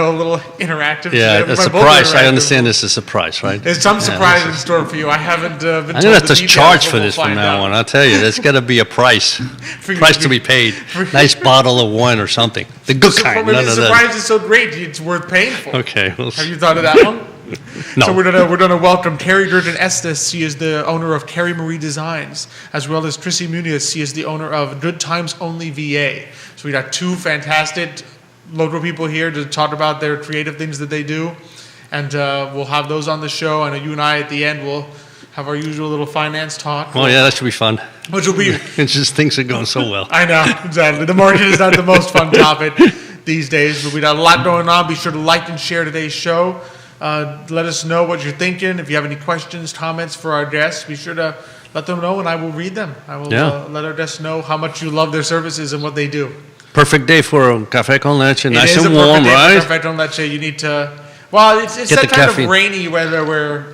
a little interactive. Yeah, a surprise. I understand this is a surprise, right? There's some surprise in store for you. I haven't been told. I'm going to have to charge for this from now on. I'll tell you, there's got to be a price. Price to be paid. Nice bottle of wine or something. The good kind. The surprise is so great, it's worth paying for. Okay. Have you thought of that one? No. So we're gonna welcome Terry Durden Estes. She is the owner of Terry Marie Designs, as well as Tracy Muniz. She is the owner of Good Times Only VA. So we got two fantastic local people here to talk about their creative things that they do, and we'll have those on the show. I know you and I at the end will have our usual little finance talk. Oh yeah, that should be fun. Which will be. It's just things are going so well. I know, exactly. The market is not the most fun topic these days, but we got a lot going on. Be sure to like and share today's show. Let us know what you're thinking. If you have any questions, comments for our guests, be sure to let them know, and I will read them. I will let our guests know how much you love their services and what they do. Perfect day for café con leche, nice and warm, right? Café con leche. You need to. Well, it's that kind of rainy weather where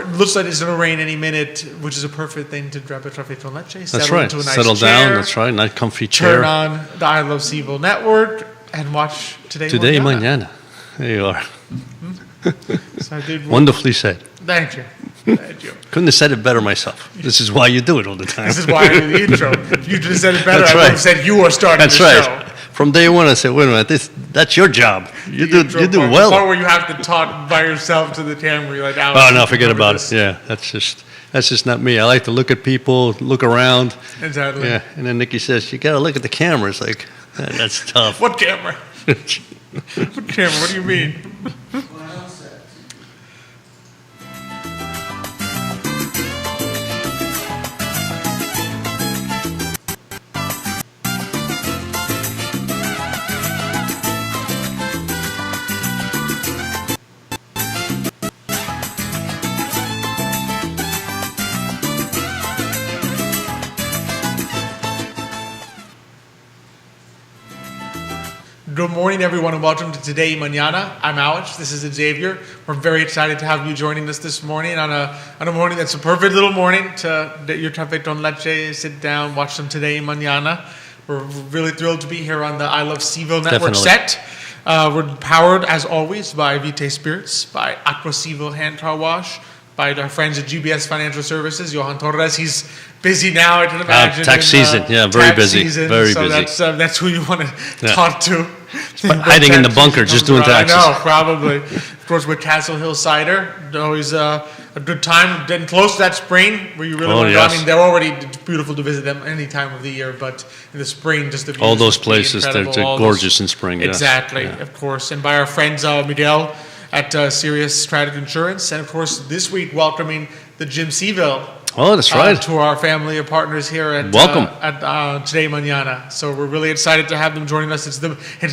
it looks like it's going to rain any minute, which is a perfect thing to grab a café con leche. That's right. Into a nice Settle chair, down. That's right. Nice comfy chair. Turn on the I Love Seville network and watch Today Mañana. There you are. So I did. Wonderfully said. Thank you. Thank you. Couldn't have said it better myself. This is why you do it all the time. This is why I do the intro. If you just said it better, That's I would right. have said you were starting That's the right. show. From day one, I said, "Wait a minute, that's your job. You do well." The part where you have to talk by yourself to the camera, you're like, "Oh no, forget about it." Yeah, that's just not me. I like to look at people, look around. Exactly. Yeah, and then Nikki says, "You got to look at the camera." It's like, that's tough. What camera? What camera? What do you mean? Good morning, everyone, and welcome to Today Mañana. I'm Alex. This is Xavier. We're very excited to have you joining us this morning on a morning that's a perfect little morning to get your café con leche, sit down, watch some Today Mañana. We're really thrilled to be here on the I Love Seville Network set. We're powered, as always, by Vitae Spirits, by Aqua Seville Hand Car Wash, by our friends at GBS Financial Services, Johan Torres. He's busy now, I can imagine. Tax season, very busy. Very busy. So that's who you want to talk to. Hiding in the bunker, just doing taxes. I know, probably. Of course, with Castle Hill Cider, always a good time. Getting close to that spring where you really want to go. I mean, they're already beautiful to visit them any time of the year, but in the spring, just the views. All those places, they're gorgeous in spring. Exactly, of course. And by our friends Miguel at Sirius Strategic Insurance, and of course, this week welcoming the Jim Seville. Oh, that's right. To our family of partners here at Today Mañana. So we're really excited to have them joining us. It's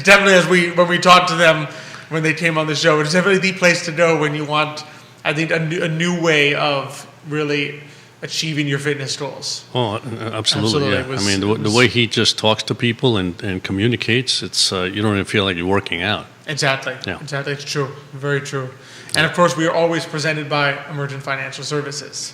definitely, when we talked to them when they came on the show, it's definitely the place to go when you want, I think, a new way of really achieving your fitness goals. Oh, absolutely. Yeah. I mean, the way he just talks to people and communicates, it's you don't even feel like you're working out. Exactly. Yeah. Exactly. It's true. Very true. And of course, we are always presented by Emergent Financial Services.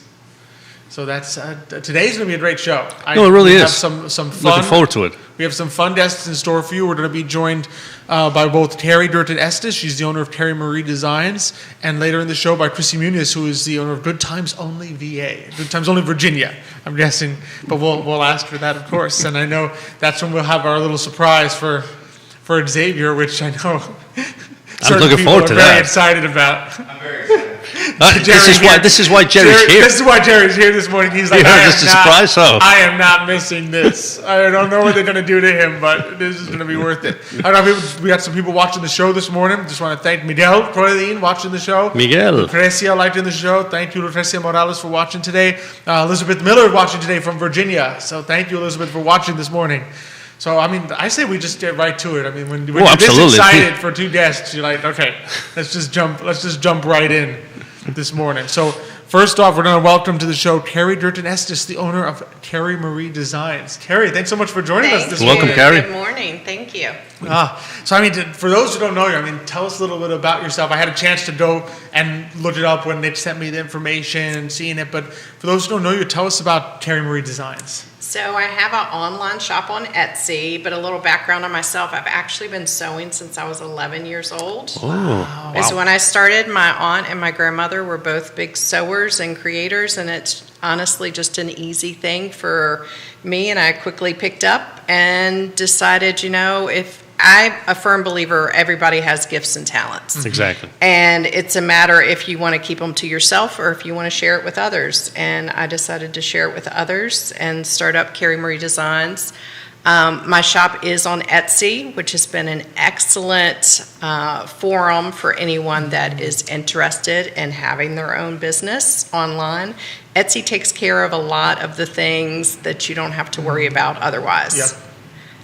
So that's today's going to be a great show. No, it really is. Have some fun. Looking forward to it. We have some fun guests in store for you. We're going to be joined by both Terry Durden Estes. She's the owner of Terry Marie Designs. And later in the show by Tracy Muniz, who is the owner of Good Times Only VA. Good Times Only Virginia, I'm guessing. But we'll ask for that, of course. And I know that's when we'll have our little surprise for Xavier, which I know I'm looking forward to that. Very excited about. I'm very excited. This is why Jerry's here. This is why Jerry's here this morning. He's like, I am not missing this. I don't know what they're going to do to him, but this is going to be worth it. I don't know, we got some people watching the show this morning. Just want to thank Miguel Proyadin watching the show. Miguel. Lucrecia liking the show. Thank you, Lucrecia Morales, for watching today. Elizabeth Miller watching today from Virginia. So thank you, Elizabeth, for watching this morning. So, I mean, I say we just get right to it. I mean, when you're this excited for two guests, you're like, okay, let's just jump right in this morning. So, first off, we're going to welcome to the show Terry Durden Estes, the owner of Terry Marie Designs. Terry, thanks so much for joining us this morning. Welcome, Terry. Good morning. Thank you. So, I mean, for those who don't know you, I mean, tell us a little bit about yourself. I had a chance to go and look it up when Nick sent me the information and seeing it. But for those who don't know you, tell us about Terry Marie Designs. So I have an online shop on Etsy, but a little background on myself. I've actually been sewing since I was 11 years old. Oh, wow. Is when I started. My aunt and my grandmother were both big sewers and creators, and it's honestly just an easy thing for me, and I quickly picked up and decided, if I'm a firm believer, everybody has gifts and talents. Exactly. And it's a matter if you want to keep them to yourself or if you want to share it with others. And I decided to share it with others and start up Carrie Marie Designs. My shop is on Etsy, which has been an excellent forum for anyone that is interested in having their own business online. Etsy takes care of a lot of the things that you don't have to worry about otherwise. Yep.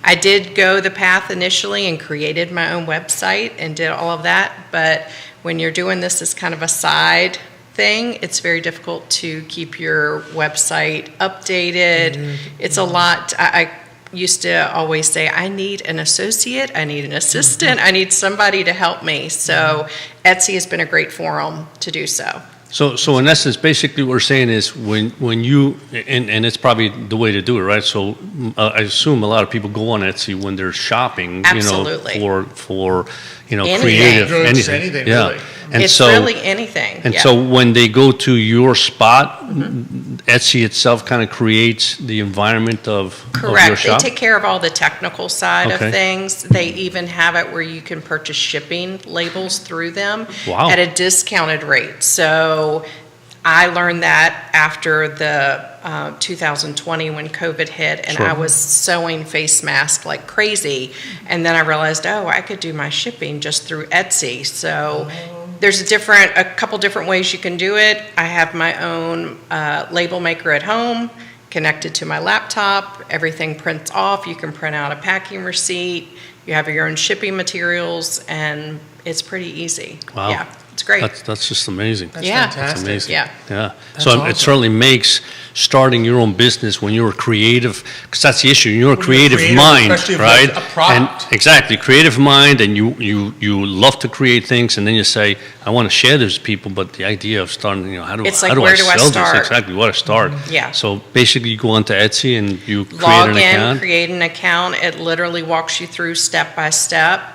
I did go the path initially and created my own website and did all of that, but when you're doing this as kind of a side thing, it's very difficult to keep your website updated. Mm-hmm. It's a lot. I used to always say, I need an associate, I need an assistant, I need somebody to help me. So Etsy has been a great forum to do so. So in essence, basically what we're saying is when you, and it's probably the way to do it, right? So I assume a lot of people go on Etsy when they're shopping, Absolutely. For Anything. creative, Goods, anything. yeah. Really. And it's so, really anything. And yeah. so when they go to your spot, Etsy itself kind of creates the environment of your Correct. shop? They take care of all the technical side Okay. of things. They even have it where you can purchase shipping labels through them Wow. at a discounted rate. So I learned that after the 2020 when COVID hit, and Sure. I was sewing face masks like crazy. And then I realized, I could do my shipping just through Etsy. So there's a couple different ways you can do it. I have my own label maker at home connected to my laptop. Everything prints off. You can print out a packing receipt. You have your own shipping materials, and it's pretty easy. Wow. Yeah, it's great. That's just amazing. That's Yeah. fantastic. That's amazing. Yeah. Yeah. That's So awesome. it certainly makes starting your own business when you're creative, because that's the issue. You're a creative mind, especially if right? it's a product. And exactly, creative mind, and you love to create things, and then you say, I want to share this with people, but the idea of starting, how do It's how like, do where I do I sell start? this? Exactly, where to start? Yeah. So basically, you go onto Etsy and you create Log an in, account. create an account. It literally walks you through step by step.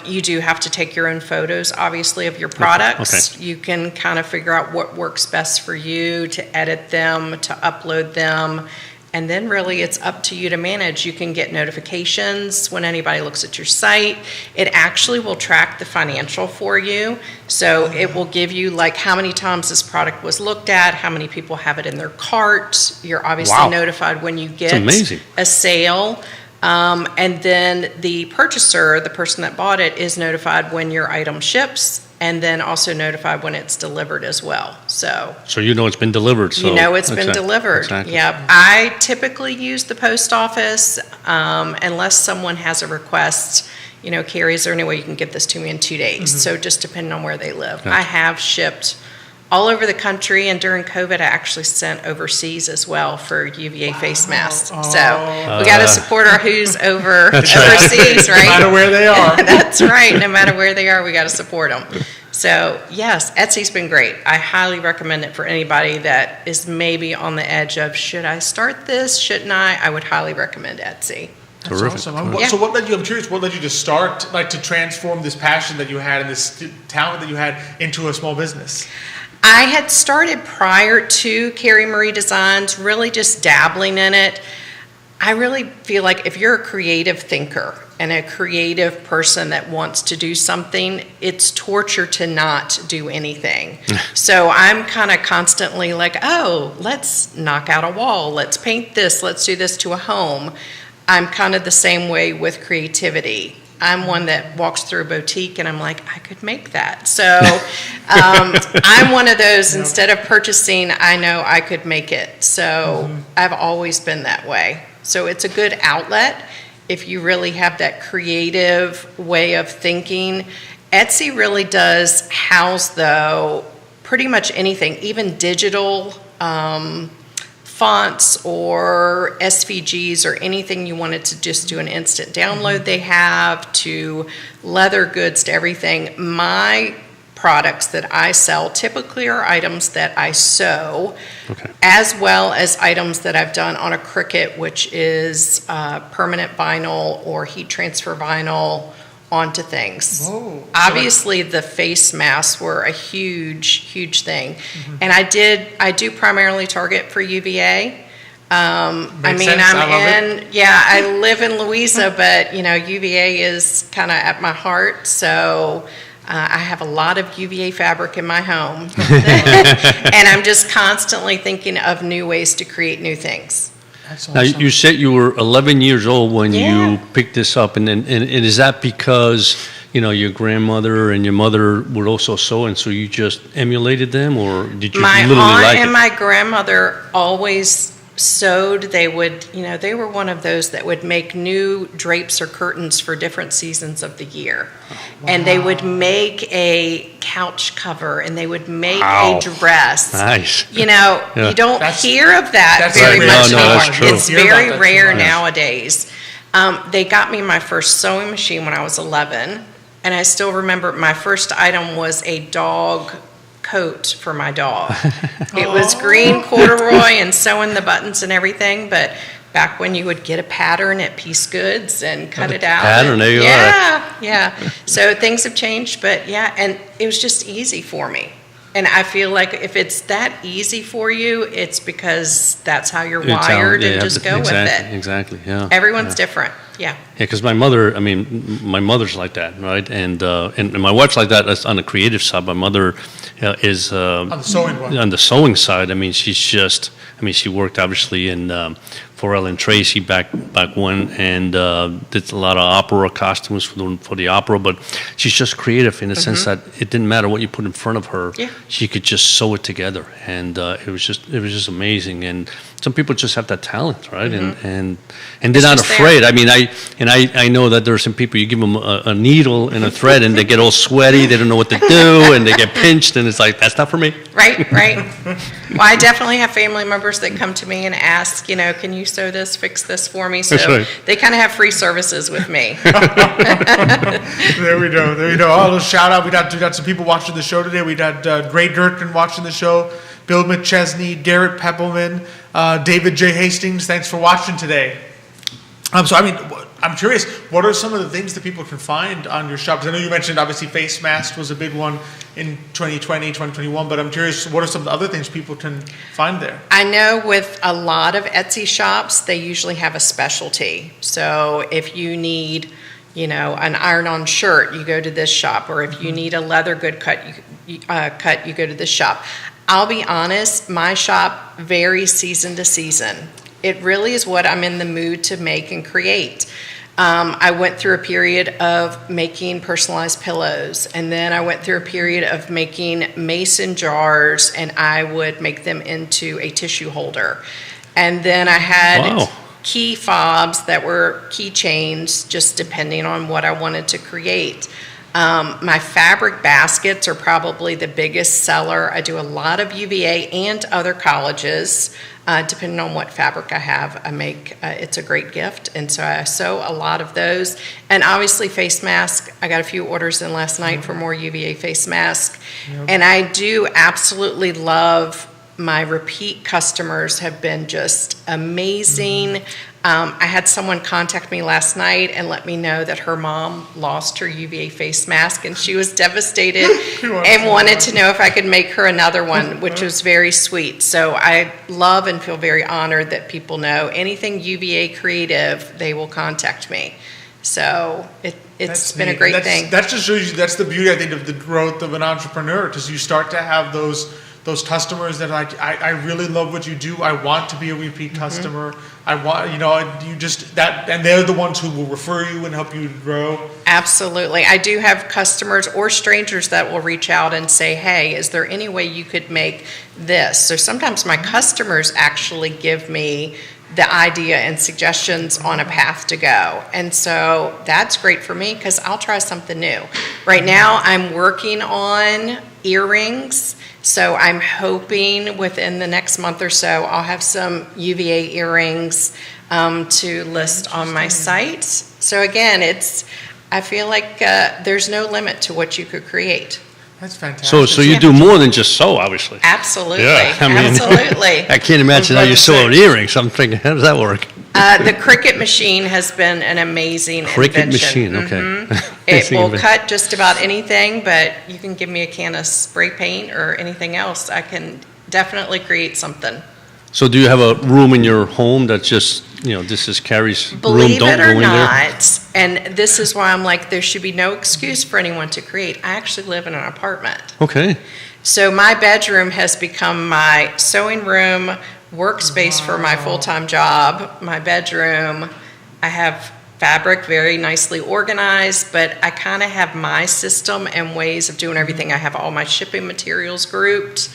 You do have to take your own photos, obviously, of your products. Okay. You can kind of figure out what works best for you to edit them, to upload them, and then really it's up to you to manage. You can get notifications when anybody looks at your site. It actually will track the financial for you. So it will give you like how many times this product was looked at, how many people have it in their cart. You're obviously Wow. notified when you get amazing. a sale. And then the purchaser, the person that bought it, is notified when your item ships, and then also notified when it's delivered as well. So So it's been delivered. So you know it's been Exactly. delivered. Exactly. Yeah, I typically use the post office unless someone has a request. Carrie, is there any way you can get this to me in 2 days? So just depending on where they live. Gotcha. I have shipped all over the country, and during COVID, I actually sent overseas as well for UVA face masks. So we got to support our who's overseas, right? No matter where they are. That's right. No matter where they are, we got to support them. So yes, Etsy's been great. I highly recommend it for anybody that is maybe on the edge of, should I start this? Shouldn't I? I would highly recommend Etsy. That's Terrific. awesome. Terrific. Yeah. So I'm curious, what led you to start, like to transform this passion that you had and this talent that you had into a small business? I had started prior to Carrie Marie Designs, really just dabbling in it. I really feel like if you're a creative thinker and a creative person that wants to do something, it's torture to not do anything. So I'm kind of constantly like, let's knock out a wall, let's paint this, let's do this to a home. I'm kind of the same way with creativity. I'm one that walks through a boutique and I'm like, I could make that. So I'm one of those, instead of purchasing, I know I could make it. So I've always been that way. So it's a good outlet if you really have that creative way of thinking. Etsy really does house, though, pretty much anything, even digital fonts or SVGs or anything you wanted to just do an instant download. They have to leather goods to everything. My products that I sell typically are items that I sew. Okay. as well as items that I've done on a Cricut, which is permanent vinyl or heat transfer vinyl onto things. Whoa. Obviously, the face masks were a huge thing. And I do primarily target for UVA. Makes sense. I live in Louisa, but UVA is kind of at my heart, so I have a lot of UVA fabric in my home. And I'm just constantly thinking of new ways to create new things. That's Now, awesome. you said you were 11 years old when Yeah. you picked this up, and is that because, your grandmother and your mother were also sewing, so you just emulated them, or did you My literally aunt like and it? my grandmother always sewed. They would, they were one of those that would make new drapes or curtains for different seasons of the year. And they would make a couch cover, and they would make Wow. a dress. Nice. You don't That's- hear of that that's very rare. much No, no, anymore. that's true. It's Hear about very that too rare much. nowadays. They got me my first sewing machine when I was 11, and I still remember my first item was a dog coat for my dog. It was green corduroy and sewing the buttons and everything, but back when you would get a pattern at Piece Goods and cut it out. pattern, there you are. Yeah. So things have changed, but yeah, and it was just easy for me. And I feel like if it's that easy for you, it's because that's how you're It's how- wired, yeah, and just go with it. Exactly, yeah. Everyone's different. Yeah. Yeah, because my mother's like that, right? And my wife's like that. That's on the creative side. My mother is On the sewing one. on the sewing side. She worked obviously in for Ellen Tracy back when, and did a lot of opera costumes for the opera. But she's just creative in the sense that it didn't matter what you put in front of her. Yeah. She could just sew it together, and it was just amazing. And some people just have that talent, right? And they're It's not just there. afraid. I mean, I know that there are some people, you give them a needle and a thread and they get all sweaty, they don't know what to do, and they get pinched, and it's like, that's not for me. Right. Well, I definitely have family members that come to me and ask, can you sew this, fix this for me? So That's right. they kind of have free services with me. There we go. Oh, a little shout out. We got some people watching the show today. We got Gray Durkin watching the show, Bill McChesney, Garrett Peppelman, David J. Hastings. Thanks for watching today. I'm curious, what are some of the things that people can find on your shop? 'Cause I know you mentioned, obviously, face masks was a big one in 2020, 2021, but I'm curious, what are some of the other things people can find there? I know with a lot of Etsy shops, they usually have a specialty. So if you need, an iron-on shirt, you go to this shop, or if you need a leather good cut, you go to this shop. I'll be honest, my shop varies season to season. It really is what I'm in the mood to make and create. I went through a period of making personalized pillows, and then I went through a period of making mason jars, and I would make them into a tissue holder. And then I had Wow. key fobs that were keychains, just depending on what I wanted to create. My fabric baskets are probably the biggest seller. I do a lot of UVA and other colleges. Depending on what fabric I have, I make, it's a great gift. And so I sew a lot of those. And obviously face mask, I got a few orders in last night for more UVA face mask. And I do absolutely love my repeat customers have been just amazing. I had someone contact me last night and let me know that her mom lost her UVA face mask, and she was devastated and wanted to know if I could make her another one, which was very sweet. So I love and feel very honored that people know anything UVA creative, they will contact me. So it's That's been a neat. great thing. That just shows you, that's the beauty, I think, of the growth of an entrepreneur, because you start to have those customers that are like, I really love what you do. I want to be a repeat customer. I want, you just, that, and they're the ones who will refer you and help you grow. Absolutely. I do have customers or strangers that will reach out and say, hey, is there any way you could make this? So sometimes my customers actually give me the idea and suggestions on a path to go. And so that's great for me because I'll try something new. Right now I'm working on earrings. So I'm hoping within the next month or so, I'll have some UVA earrings to list on my site. So again, I feel like there's no limit to what you could create. That's fantastic. So you do more than just sew, obviously. Absolutely. Yeah, I mean, Absolutely. I can't imagine how you sew out earrings. I'm thinking, how does that work? The Cricut machine has been an amazing Cricut invention. machine, okay. It will cut just about anything, but you can give me a can of spray paint or anything else. I can definitely create something. So do you have a room in your home that's just, this is Carrie's room, Believe don't it go or in there? not, and this is why I'm like, there should be no excuse for anyone to create. I actually live in an apartment. Okay. So my bedroom has become my sewing room, workspace for my full-time job, my bedroom. I have fabric very nicely organized, but I kind of have my system and ways of doing everything. I have all my shipping materials grouped.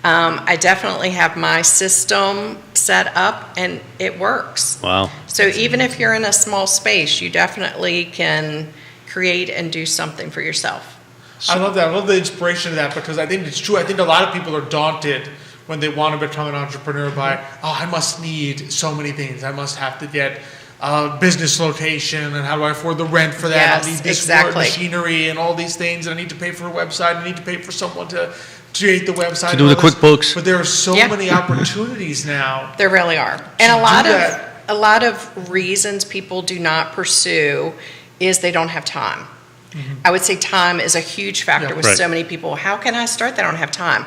I definitely have my system set up, and it works. Wow. So even if you're in a small space, you definitely can create and do something for yourself. I love that. I love the inspiration of that because I think it's true. I think a lot of people are daunted when they want to become an entrepreneur by, I must need so many things. I must have to get a business location, and how do I afford the rent for that? Yes, I need this machinery and all these things, and I need to pay for a website. I need to pay for someone to create the website. To do the QuickBooks. But there are so many opportunities now. There really are. And a lot of reasons people do not pursue is they don't have time. I would say time is a huge factor with so many people. How can I start? They don't have time.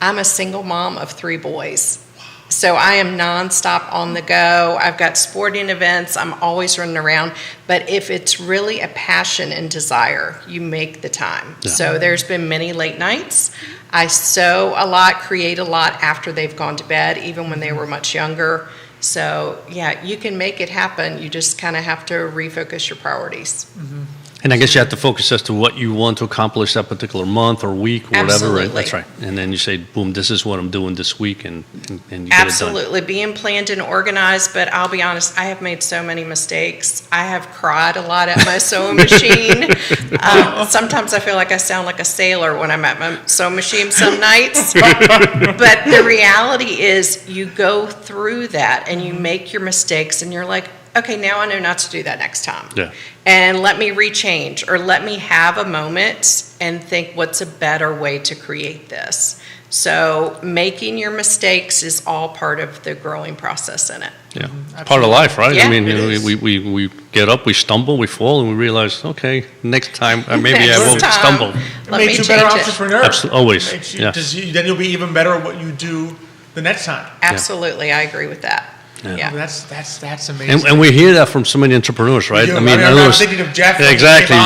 I'm a single mom of 3 boys. So I am nonstop on the go. I've got sporting events. I'm always running around. But if it's really a passion and desire, you make the time. Yeah. So there's been many late nights. I sew a lot, create a lot after they've gone to bed, even when they were much younger. So yeah, you can make it happen. You just kind of have to refocus your priorities. Mm-hmm. And I guess you have to focus as to what you want to accomplish that particular month or week or whatever, right? That's right. And then you say, boom, this is what I'm doing this week, and you get it done. Absolutely. Being planned and organized, but I'll be honest, I have made so many mistakes. I have cried a lot at my sewing machine. Sometimes I feel like I sound like a sailor when I'm at my sewing machine some nights. But the reality is you go through that and you make your mistakes and you're like, okay, now I know not to do that next time. Yeah. And let me rechange, or let me have a moment and think, what's a better way to create this? So making your mistakes is all part of the growing process in it. Yeah, part of life, right? Yeah, I mean, we get up, we stumble, we fall, and we realize, okay, next time maybe I won't stumble. It makes you a better entrepreneur. Absolutely, always. Then you'll be even better at what you do the next time. Absolutely, I agree with that. Yeah. That's amazing. And we hear that from so many entrepreneurs, right? I mean, I'm thinking of Jeff. Exactly.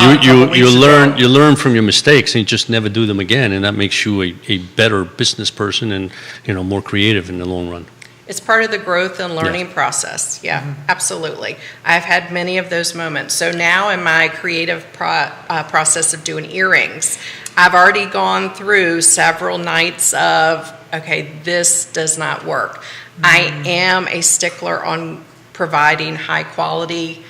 You learn from your mistakes, and you just never do them again, and that makes you a better business person and more creative in the long run. It's part of the growth and learning process. Yeah, absolutely. I've had many of those moments. So now in my creative process of doing earrings, I've already gone through several nights of, okay, this does not work. I am a stickler on providing high quality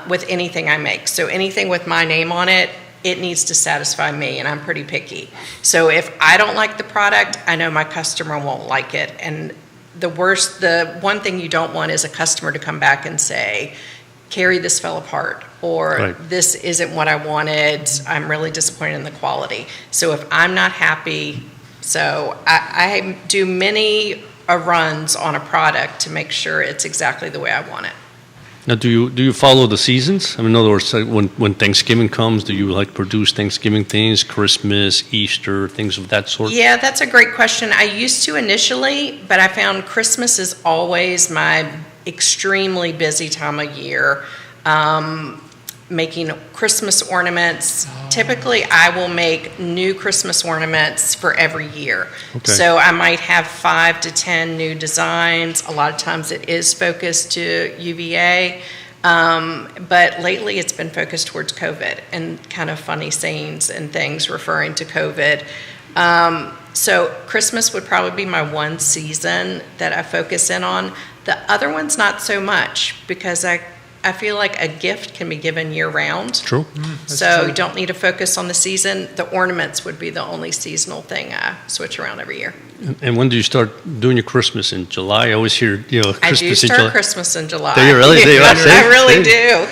with anything I make. So anything with my name on it, it needs to satisfy me, and I'm pretty picky. So if I don't like the product, I know my customer won't like it. And the one thing you don't want is a customer to come back and say, Carrie, this fell apart, or this isn't what I wanted. I'm really disappointed in the quality. So if I'm not happy, so I do many runs on a product to make sure it's exactly the way I want it. Now, do you follow the seasons? I mean, in other words, when Thanksgiving comes, do you produce Thanksgiving things, Christmas, Easter, things of that sort? Yeah, that's a great question. I used to initially, but I found Christmas is always my extremely busy time of year. Making Christmas ornaments. Typically, I will make new Christmas ornaments for every year. Okay. So I might have 5 to 10 new designs. A lot of times it is focused to UVA, but lately it's been focused towards COVID and kind of funny sayings and things referring to COVID. So Christmas would probably be my one season that I focus in on. The other one's not so much because I I feel like a gift can be given year-round. True. So you don't need to focus on the season. The ornaments would be the only seasonal thing I switch around every year. And when do you start doing your Christmas? In July? I always hear, Christmas I do in start July. Christmas in July. Do you really? Do you? I really do.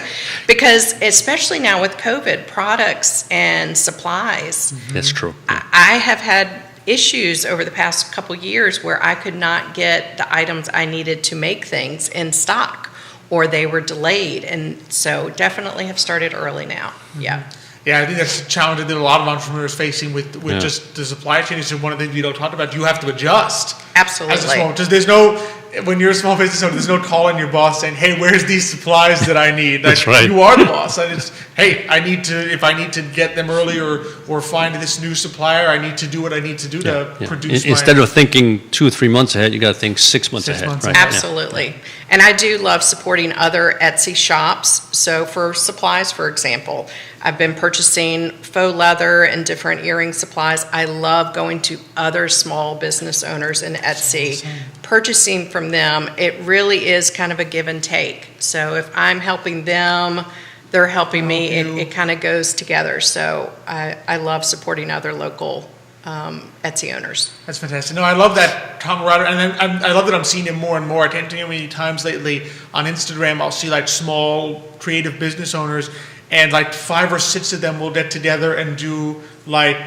Because especially now with COVID, products and supplies, That's true. I have had issues over the past couple years where I could not get the items I needed to make things in stock, or they were delayed. And so definitely have started early now. Yeah. Yeah, I think that's a challenge that a lot of entrepreneurs facing with Yeah. just the supply chain. Is one of the things we don't talk about. You have to adjust. Absolutely. As a small, because there's no, when you're a small business owner, there's no calling your boss saying, "Hey, where's these supplies that I need?" That's right. You are the boss. And it's, "Hey, if I need to get them early or find this new supplier, I need to do what I need to do to Yeah. produce." Instead of thinking 2 or 3 months ahead, you got to think 6 months 6 ahead. months right? ahead. Absolutely. And I do love supporting other Etsy shops. So for supplies, for example, I've been purchasing faux leather and different earring supplies. I love going to other small business owners in Etsy, purchasing from them. It really is kind of a give and take. So if I'm helping them, they're helping me. It kind of goes together. So I love supporting other local Etsy owners. That's fantastic. No, I love that camaraderie, and I love that I'm seeing it more and more. I can't tell you how many times lately on Instagram I'll see like small creative business owners, and like 5 or 6 of them will get together and do like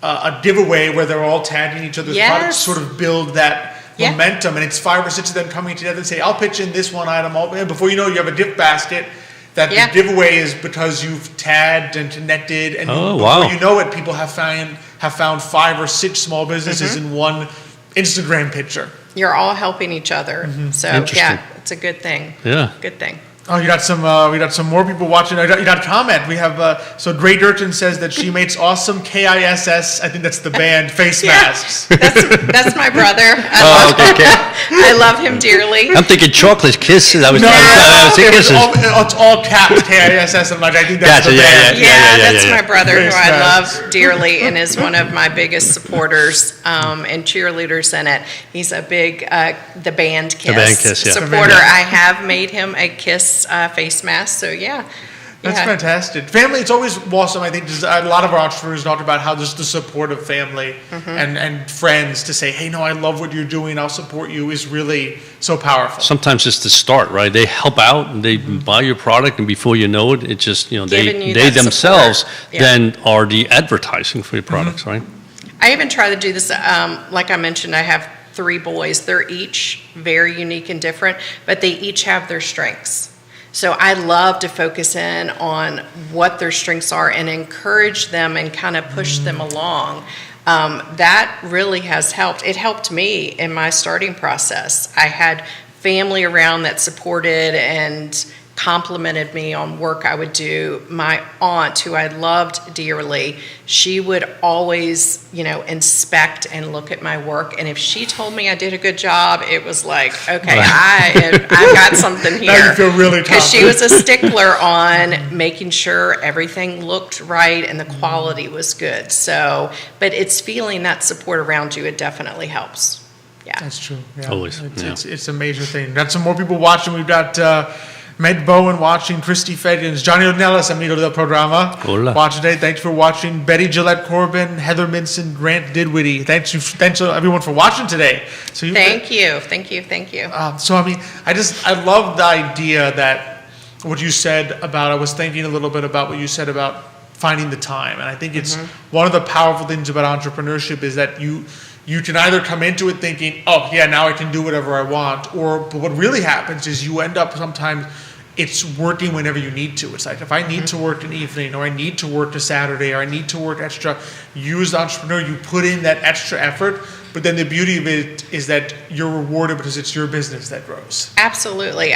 a giveaway where they're all tagging each other's products, sort of build that momentum. And it's 5 or 6 of them coming together and say, "I'll pitch in this one item." And before you know, you have a gift basket. That the giveaway is because you've tagged and connected, and before you know it, people have found 5 or 6 small businesses in one Instagram picture. You're all helping each other. So yeah, it's a good thing. Yeah. Good thing. Oh, we got some more people watching. You got a comment. We have so Dre Durchin says that she makes awesome KISS. I think that's the band face masks. That's my brother. Okay. I love him dearly. I'm thinking chocolate kisses. I was No, thinking it's kisses. all caps KISS. And like I think that's Gotcha, the band. That's my brother, who Face I masks. love dearly and is one of my biggest supporters and cheerleaders in it. He's a big the band Kiss supporter. I have made him a Kiss face mask. So That's fantastic. Family, it's always awesome. I think a lot of our entrepreneurs talk about how just the support of family and friends to say, "Hey, no, I love what you're doing. I'll support you," is really so powerful. Sometimes it's the start, right? They help out, and they buy your product, and before you know it, it just, they themselves then are the advertising for your products, right? I even try to do this, like I mentioned, I have 3 boys. They're each very unique and different, but they each have their strengths. So I love to focus in on what their strengths are and encourage them and kind of push them along. That really has helped. It helped me in my starting process. I had family around that supported and complimented me on work I would do. My aunt, who I loved dearly, she would always, inspect and look at my work. And if she told me I did a good job, it was like, okay, I've got something here. Now you feel really tough. Because she was a stickler on making sure everything looked right and the quality was good. So, but it's feeling that support around you, it definitely helps. Yeah. That's true. Yeah. Always. It's a major thing. Got some more people watching. We've got Meg Bowen watching, Christy Fedgens, Johnny Ornelas, amigo del programa. Hola. Watching today. Thanks for watching. Betty Gillette Corbin, Heather Minson, Grant Didwitty. Thanks everyone for watching today. So Thank you. So I love the idea that what you said about, I was thinking a little bit about what you said about finding the time. And I think it's one of the powerful things about entrepreneurship is that you can either come into it thinking, "Oh yeah, now I can do whatever I want," but what really happens is you end up sometimes it's working whenever you need to. It's like, if I need to work an evening, or I need to work a Saturday, or I need to work extra, you as the entrepreneur, you put in that extra effort, but then the beauty of it is that you're rewarded because it's your business that grows. Absolutely.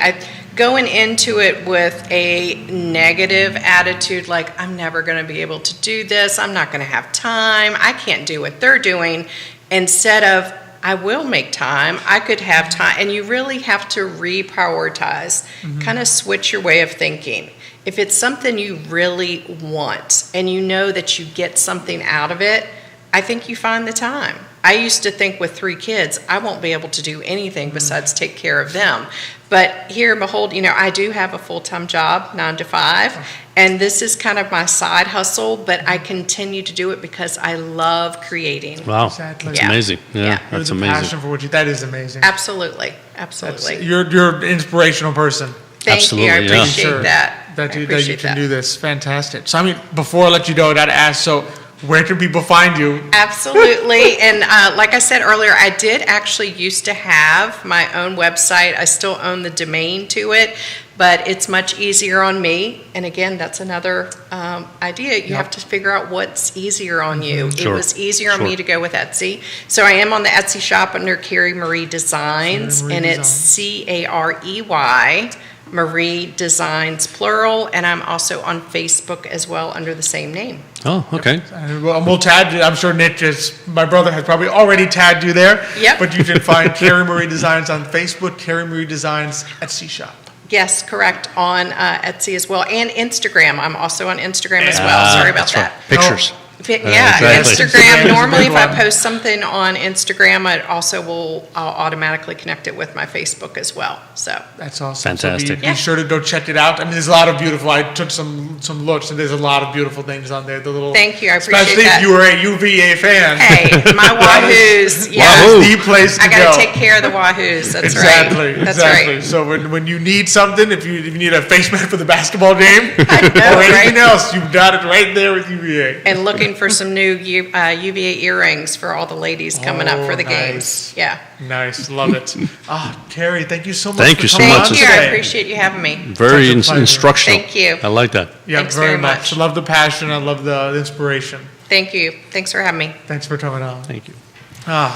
Going into it with a negative attitude, like, I'm never going to be able to do this, I'm not going to have time, I can't do what they're doing, instead of, I will make time, I could have time. And you really have to reprioritize, kind of switch your way of thinking. If it's something you really want and you know that you get something out of it, I think you find the time. I used to think with 3 kids, I won't be able to do anything besides take care of them. But here, behold, I do have a full-time job, 9 to 5, and this is kind of my side hustle, but I continue to do it because I love creating. Wow, Exactly. that's Yeah. amazing. Yeah, Yeah. that's There's a amazing. passion for what you. That is amazing. Absolutely, That's, absolutely. you're an inspirational person. Thank you, I Absolutely, yeah. appreciate Sure. that. That I you appreciate can that. do this. Fantastic. So, before I let you go, I got to ask, so where can people find you? Absolutely. And like I said earlier, I did actually used to have my own website. I still own the domain to it, but it's much easier on me. And again, that's another idea. You have to figure out what's easier on you. Sure. It was easier on Sure. me to go with Etsy. So I am on the Etsy shop under Carrie Marie Designs, Carrie Marie and it's Carey Marie Designs plural, and I'm also on Facebook as well under the same name. Oh, okay. And we'll tag you. I'm sure Nick my brother has probably already tagged you there. Yep. But you can find Carrie Marie Designs on Facebook, Carrie Marie Designs Etsy shop. Yes, correct, on Etsy as well, and Instagram. I'm also on Instagram as well. Sorry about That's that. right. Pictures. Yeah, exactly. Instagram is Instagram. a Normally, big if I one. post something on Instagram, I'll automatically connect it with my Facebook as well. So, That's awesome. Fantastic. So be sure to go check it out. There's a lot of beautiful. I took some looks, and there's a lot of beautiful things on there. The little. Thank you, I appreciate especially that. if you were a UVA fan. hey, my Wahoos, yeah. Wahoo. That's the place to I go. got to take care of the Wahoos. That's Exactly, right. That's exactly. right. So when you need something, if you need a face mat for the basketball game I know, or anything right? else, you've got it right there with UVA. And looking for some new UVA earrings for all the ladies coming up for the Oh, games. nice. Yeah. Nice, love it. Carrie, thank you so much. Thank for you so coming much. on Thank you. today. I appreciate you having me. Very Such a pleasure. instructional. Thank you. I like that. Yeah, Thanks very very much. much. I love the passion. I love the inspiration. Thank you. Thanks for having me. Thanks for coming on. Thank you.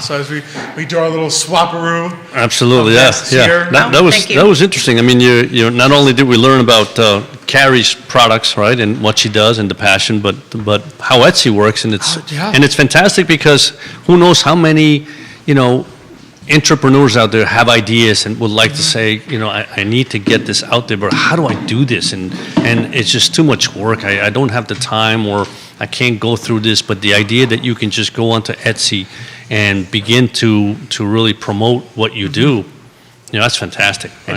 So as we do our little swaparoo. Absolutely, Of yeah, guests here. yeah. That Oh, was thank you. that was interesting. I mean, you not only did we learn about Carrie's products, right, and what she does and the passion, but how Etsy works, and yeah. it's fantastic because who knows how many entrepreneurs out there have ideas and would like to say, I need to get this out there, but how do I do this? And it's just too much work. I don't have the time, or I can't go through this. But the idea that you can just go onto Etsy and begin to really promote what you do, that's fantastic. Right?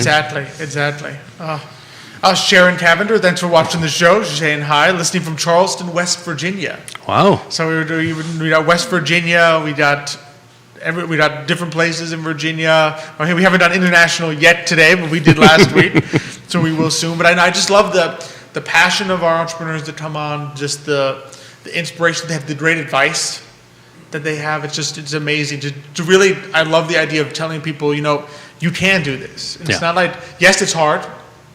Exactly. Sharon Cavender, thanks for watching the show. She's saying hi, listening from Charleston, West Virginia. Wow. So we got West Virginia, we got different places in Virginia. Okay, we haven't done international yet today, but we did last week, so we will soon. But I just love the passion of our entrepreneurs that come on, just the inspiration. They have the great advice that they have. It's amazing to really. I love the idea of telling people, you can do this. It's not like, yes, it's hard.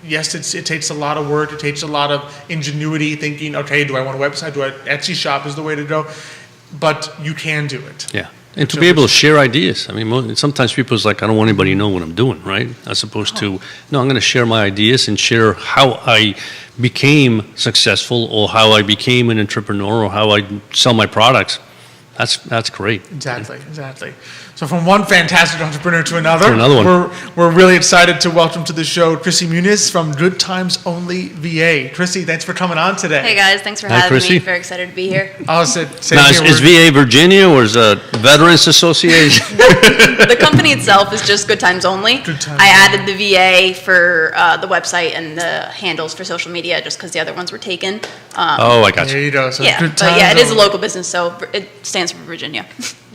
Yes, it takes a lot of work. It takes a lot of ingenuity, thinking, okay, do I want a website? Etsy shop is the way to go. But you can do it. Yeah. And to be able to share ideas. I mean, sometimes people's like, I don't want anybody to know what I'm doing, right? As opposed to, no, I'm going to share my ideas and share how I became successful, or how I became an entrepreneur, or how I sell my products. That's great. Exactly. So from one fantastic entrepreneur to another, one. We're really excited to welcome to the show Chrissy Muniz from Good Times Only VA. Chrissy, thanks for coming on today. Hey guys, thanks for Hi, having Chrissy. me. Very excited to be here. I'll say Now, here, is VA Virginia, or is it Veterans Association? The company itself is just Good Times Only. Good Times I added the VA for the website and the handles for social media just because the other ones were taken. Oh, I got there you. you go. So Yeah, Good but Times yeah, it is a Only. local business, so it stands for Virginia.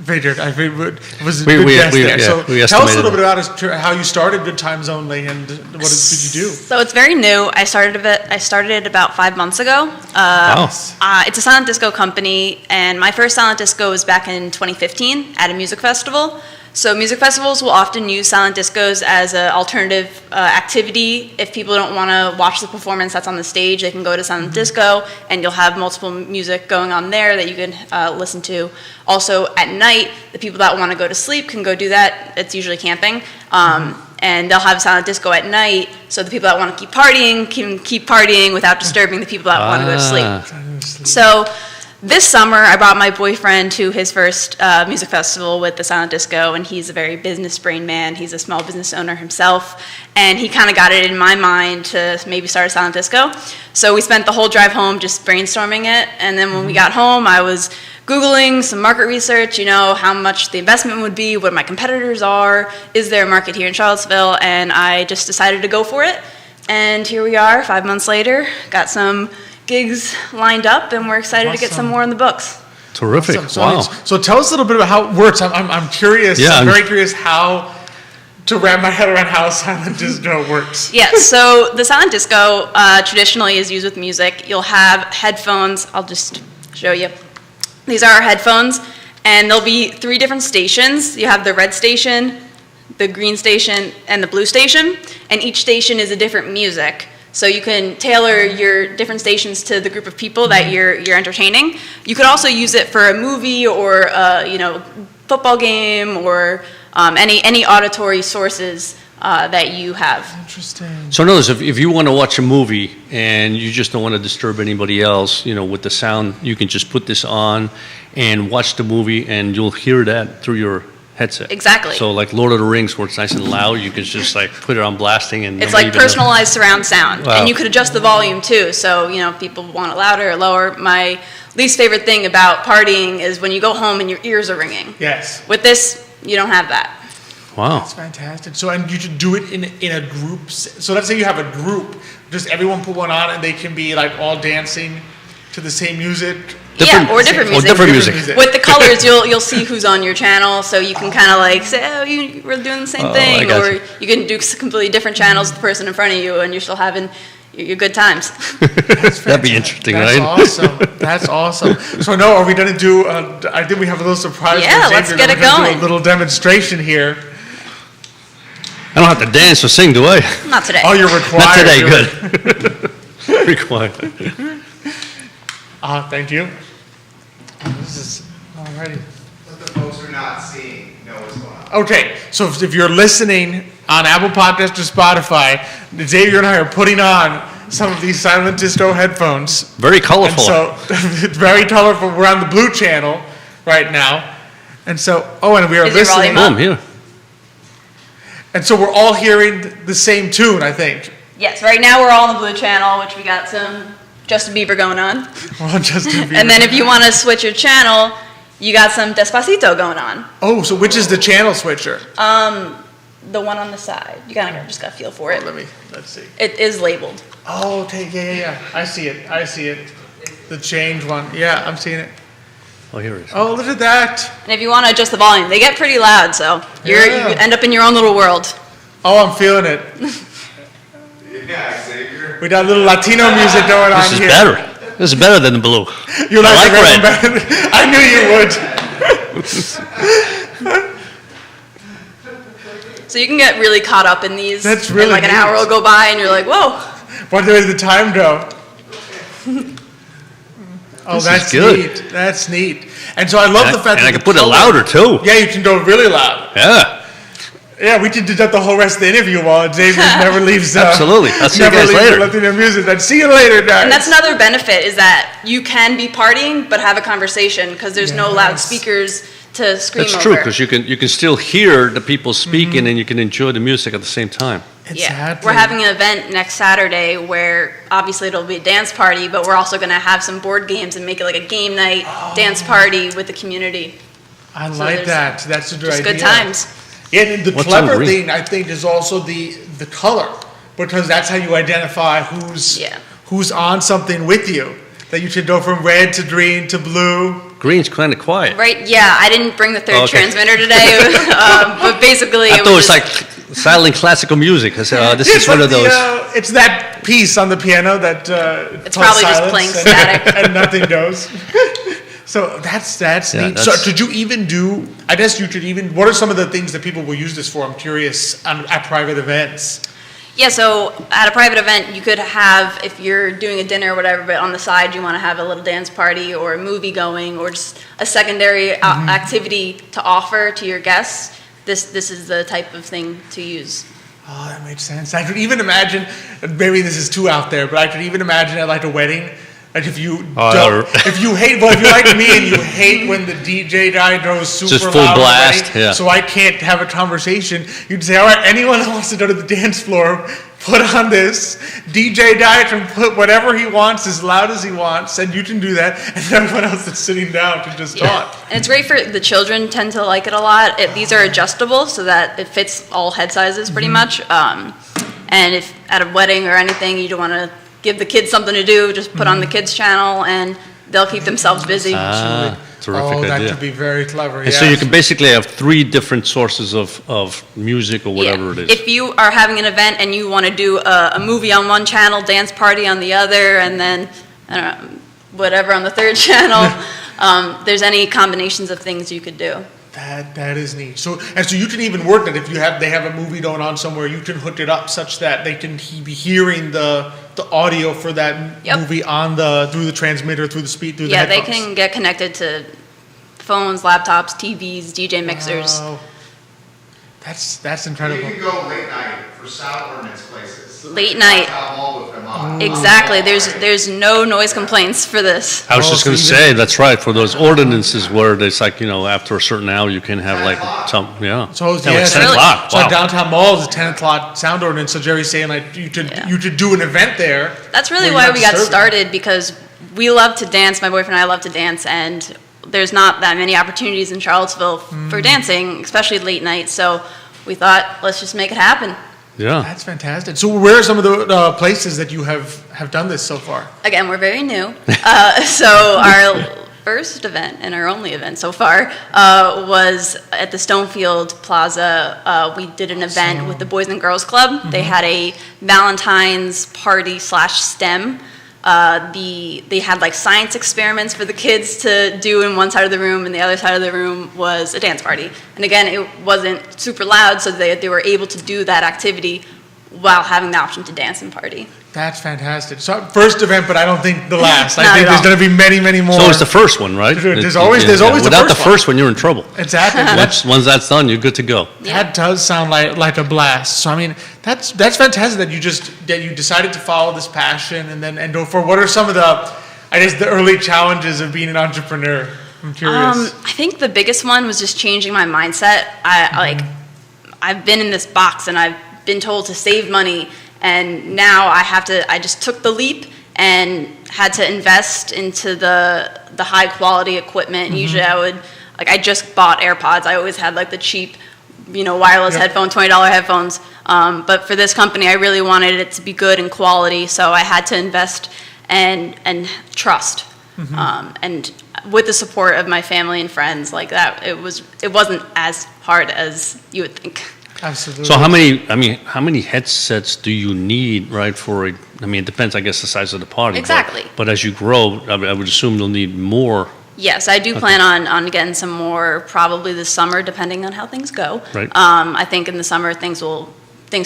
Figured. I figured it was a We- good we- guess we- there. yeah, So we tell us a estimated little bit about how you started Good Times Only and what did you do? So it's very new. I started it about 5 months ago. Wow. It's a silent disco company, and my first silent disco was back in 2015 at a music festival. So music festivals will often use silent discos as an alternative activity. If people don't want to watch the performance that's on the stage, they can go to silent disco, and you'll have multiple music going on there that you can listen to. Also, at night, the people that want to go to sleep can go do that. It's usually camping. And they'll have silent disco at night, so the people that want to keep partying can keep partying without disturbing the people that want to go to sleep. So this summer, I brought my boyfriend to his first music festival with the silent disco, and he's a very business brain man. He's a small business owner himself, and he kind of got it in my mind to maybe start a silent disco. So we spent the whole drive home just brainstorming it, and then when we got home, I was Googling some market research, how much the investment would be, what my competitors are, is there a market here in Charlottesville, and I just decided to go for it. And here we are, 5 months later, got some gigs lined up, and we're excited to get some more in the books. Terrific. Awesome. Wow. So tell us a little bit about how it works. I'm curious. Yeah, I'm very curious how to wrap my head around how silent disco works. Yeah, so the silent disco traditionally is used with music. You'll have headphones. I'll just show you. These are our headphones, and there'll be 3 different stations. You have the red station, the green station, and the blue station, and each station is a different music. So you can tailor your different stations to the group of people that you're entertaining. You could also use it for a movie or a football game or any auditory sources that you have. Interesting. So notice, if you want to watch a movie and you just don't want to disturb anybody else, with the sound, you can just put this on and watch the movie, and you'll hear that through your headset. Exactly. So like Lord of the Rings, where it's nice and loud, you can just like put it on blasting, and it's like personalized surround sound. Wow. And you could adjust the volume too. So, people want it louder or lower. My least favorite thing about partying is when you go home and your ears are ringing. Yes. With this, you don't have that. Wow. That's fantastic. So, and you should do it in a group. So let's say you have a group. Does everyone put one on and they can be like all dancing to the same music? Or different music. Different music. With the colors, you'll see who's on your channel, so you can kind of like say, you were doing the same thing, or you can do completely different channels with the person in front of you, and you're still having your good times. That'd be interesting, That's right? awesome. That's awesome. So, no, are we going to do? I think we have a little surprise. Yeah, let's get it going. Do a little demonstration here. I don't have to dance or sing, do I? Not today. Oh, you're required. Not today. Good. Required. Thank you. This is alrighty. Let the folks who are not seeing know what's going on. Okay, so if you're listening on Apple Podcasts or Spotify, Xavier and I are putting on some of these silent disco headphones. Very colorful. And so it's very colorful. We're on the blue channel right now. And so, and we are Is your listening. volume up? Boom, here. And so we're all hearing the same tune, I think. Yes, right now we're all on the blue channel, which we got some Justin Bieber going on. Well, Justin Bieber. And then if you want to switch your channel, you got some Despacito going on. Oh, so which is the channel switcher? The one on the side. You just got to feel for it. Let's see. It is labeled. Oh, okay, yeah. I see it. The change one. Yeah, I'm seeing it. Oh, here it is. Oh, look at that. And if you want to adjust the volume, they get pretty loud, so you end up in your own little world. Oh, I'm feeling it. Yeah, Xavier. We got a little Latino music going on This is here. better. This is better than the blue. You like I the red one better? I knew you would. So you can get really caught up in these. That's really and like an neat. hour will go by and you're like, whoa. Where did the time go? Oh, This is that's good. neat. That's neat. And so I love the fact And that I can put it color- louder, too. Yeah, you can go really loud. Yeah. Yeah, we did that the whole rest of the interview while Xavier never leaves. Absolutely. I'll see you never guys leaves later. the Latino music. I'd see you later, guys. And that's another benefit is that you can be partying but have a conversation because there's no loudspeakers to scream That's over. true, because you can still hear the people speaking and you can enjoy the music at the same time. Yeah, Exactly. we're having an event next Saturday where obviously it'll be a dance party, but we're also going to have some board games and make it like a game night dance party with the community. I So like there's that. That's a good Just idea. good times. Yeah, and the What's clever on green? thing I think is also the color, because that's how you identify who's on something with you. That you should go from red to green to blue. Green's kind of quiet. Right? Yeah, I didn't bring the third Okay. transmitter today, but basically I it thought it was was like silent classical music. I said, this Yeah, is one but of those. it's that piece on the piano that It's called probably just silence playing and- static. and nothing goes. So that's Yeah, neat. So that's- could you even do? I guess you could even. What are some of the things that people will use this for? I'm curious. At private events. Yeah, so at a private event, you could have, if you're doing a dinner or whatever, but on the side you want to have a little dance party or a movie going or just a secondary activity to offer to your guests. This is the type of thing to use. Oh, that makes sense. I could even imagine. Maybe this is too out there, but I could even imagine at like a wedding. Like if you if you hate, well, if you're like me and you hate when the DJ guy goes super Just full loud at a blast, wedding, yeah. so I can't have a conversation, you'd say, all right, anyone who wants to go to the dance floor, put on this DJ diatribe, put whatever he wants as loud as he wants, and you can do that, and everyone else is sitting down to just talk. And it's great for the children, tend to like it a lot. These are adjustable so that it fits all head sizes pretty much. And if at a wedding or anything you don't want to give the kids something to do, just put on the kids channel and they'll keep themselves busy. Terrific that idea. could be very clever. And so you can basically have 3 different sources of music or whatever it is. If you are having an event and you want to do a movie on one channel, dance party on the other, and then I don't know, whatever on the third channel, there's any combinations of things you could do. That is neat. So you can even work that if they have a movie going on somewhere, you can hook it up such that they can be hearing the audio for that movie through the transmitter, through the speed, through the headphones. Yeah, they can get connected to phones, laptops, TVs, DJ mixers. Wow. That's incredible. You can go late night for sound ordinance places. Late night. Exactly. There's no noise complaints for this. I was just going to say, that's right, for those ordinances where it's like, after a certain hour you can have like some, So it's 10 o'clock. So Wow. downtown mall is a 10 o'clock sound ordinance. So Jerry's saying like you could do an event there. That's really where why you're we got disturbing. started, because we love to dance. My boyfriend and I love to dance, and there's not that many opportunities in Charlottesville for dancing, especially late night. So we thought, let's just make it happen. Yeah. That's fantastic. So where are some of the places that you have done this so far? Again, we're very new. So our first event and our only event so far was at the Stonefield Plaza. We did an event with the Boys and Girls Club. They had a Valentine's party / STEM. They had like science experiments for the kids to do in one side of the room, and the other side of the room was a dance party. And again, it wasn't super loud, so they were able to do that activity while having the option to dance and party. That's fantastic. So first event, but I don't think the last. I Not think at there's all. going to be many, many more. It's always the first one, right? There's always the Without the first first one, you're in trouble. Exactly. Once that's done, you're good to go. That does sound like a blast. So I mean, that's fantastic that you decided to follow this passion and go for. What are some of the early challenges of being an entrepreneur? I'm curious. I think the biggest one was just changing my mindset. I've been in this box and I've been told to save money, and now I just took the leap and had to invest into the high quality equipment. Usually I just bought AirPods. I always had like the cheap, wireless headphone, $20 headphones. But for this company, I really wanted it to be good and quality, so I had to invest and trust. And with the support of my family and friends, like that, it wasn't as hard as you would think. Absolutely. So how many headsets do you need, right, for it depends, I guess, the size of the party. Exactly. But as you grow, I would assume you'll need more. Yes, I do plan on getting some more probably this summer, depending on how things go. Right. I think in the summer things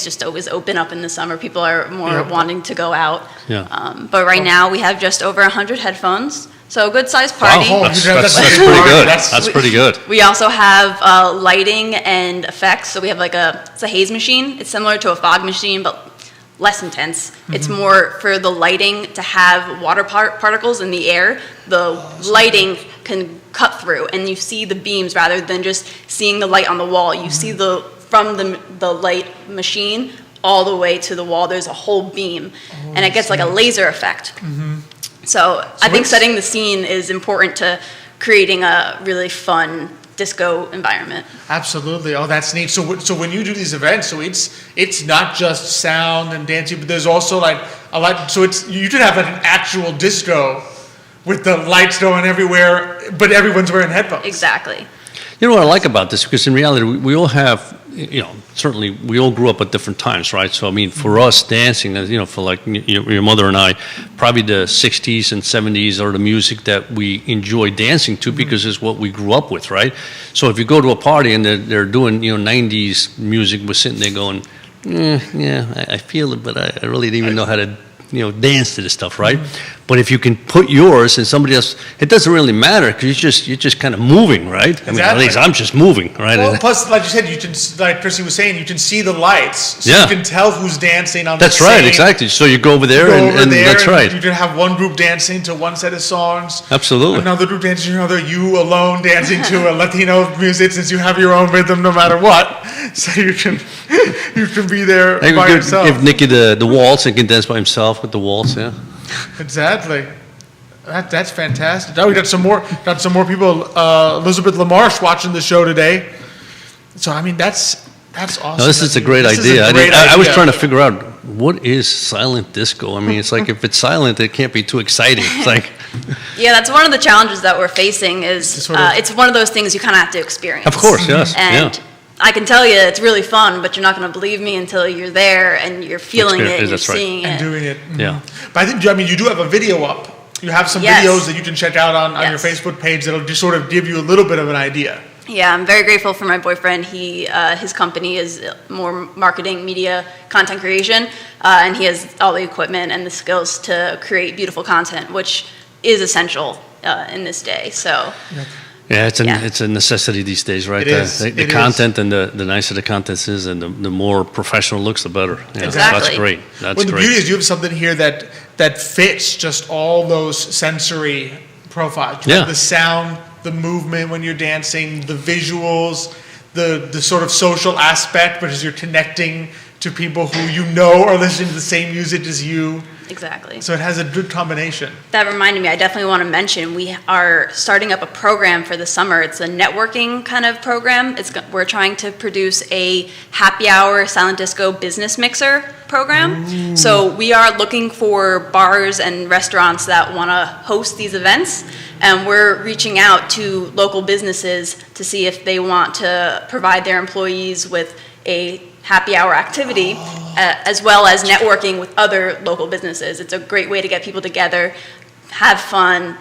just always open up in the summer. People are more wanting to go out. Yeah. But right now we have just over 100 headphones, so a good sized party. Wow. That's That's pretty good. that's- That's pretty good. We also have lighting and effects. So we have it's a haze machine. It's similar to a fog machine, but less intense. It's more for the lighting to have water particles in the air. The lighting can cut through, and you see the beams rather than just seeing the light on the wall. You see from the light machine all the way to the wall. There's a whole beam, and it gets like a laser effect. So I think setting the scene is important to creating a really fun disco environment. Absolutely. Oh, that's neat. So when you do these events, so it's not just sound and dancing, but there's also like a lot. So you could have an actual disco with the lights going everywhere, but everyone's wearing headphones. Exactly. You know what I like about this? Because in reality, we all have, certainly we all grew up at different times, right? So, for us, dancing, for like your mother and I, probably the 60s and 70s are the music that we enjoy dancing to because it's what we grew up with, right? So if you go to a party and they're doing, 90s music, we're sitting there going, I feel it, but I really didn't even know how to, dance to this stuff, right? But if you can put yours and somebody else, it doesn't really matter because you're just kind of moving, right? At least I'm just moving, right? Well, plus, like you said, you can, like Chrissy was saying, you can see the lights, so Yeah. you can tell who's dancing on That's the right, same. exactly. So you go over there and that's right. You can have one group dancing to one set of songs. Absolutely. Another group dancing to another. You alone dancing to a Latino music, since you have your own rhythm no matter what. so you can be there I by could yourself. give Nicky the waltz and can dance by himself with the waltz. Yeah. Exactly. That's fantastic. Oh, we got some more people. Elizabeth LaMarche watching the show today. So I mean, that's awesome. No, this is a great This is idea. a great I was idea. trying to figure out what is silent disco. I mean, it's like if it's silent, it can't be too exciting. It's like, Yeah, that's one of the challenges that we're facing is Sort of- it's one of those things you kind of have to experience. of course, yes, And yeah. I can tell you it's really fun, but you're not going to believe me until you're there and you're feeling it and you're That's right. seeing and it. doing it. Yeah. But I think you do have a video up. You have some Yes. videos that you can check out on your Yes. Facebook page that'll just sort of give you a little bit of an idea. Yeah, I'm very grateful for my boyfriend. His company is more marketing, media, content creation, and he has all the equipment and the skills to create beautiful content, which is essential in this day. So, Yeah, Yeah. it's a necessity these days, right? It is. The It is. content and the nicer the content is, and the more professional it looks, the better. Yeah, Exactly. That's great. That's Well, the great. beauty is you have something here that fits just all those sensory profiles. You have Yeah. the sound, the movement when you're dancing, the visuals, the sort of social aspect, because you're connecting to people who you know are listening to the same music as you. exactly. So it has a good combination. That reminded me, I definitely want to mention, we are starting up a program for the summer. It's a networking kind of program. We're trying to produce a happy hour silent disco business mixer program. So we are looking for bars and restaurants that want to host these events. And we're reaching out to local businesses to see if they want to provide their employees with a happy hour activity, as well as networking with other local businesses. It's a great way to get people together, have fun.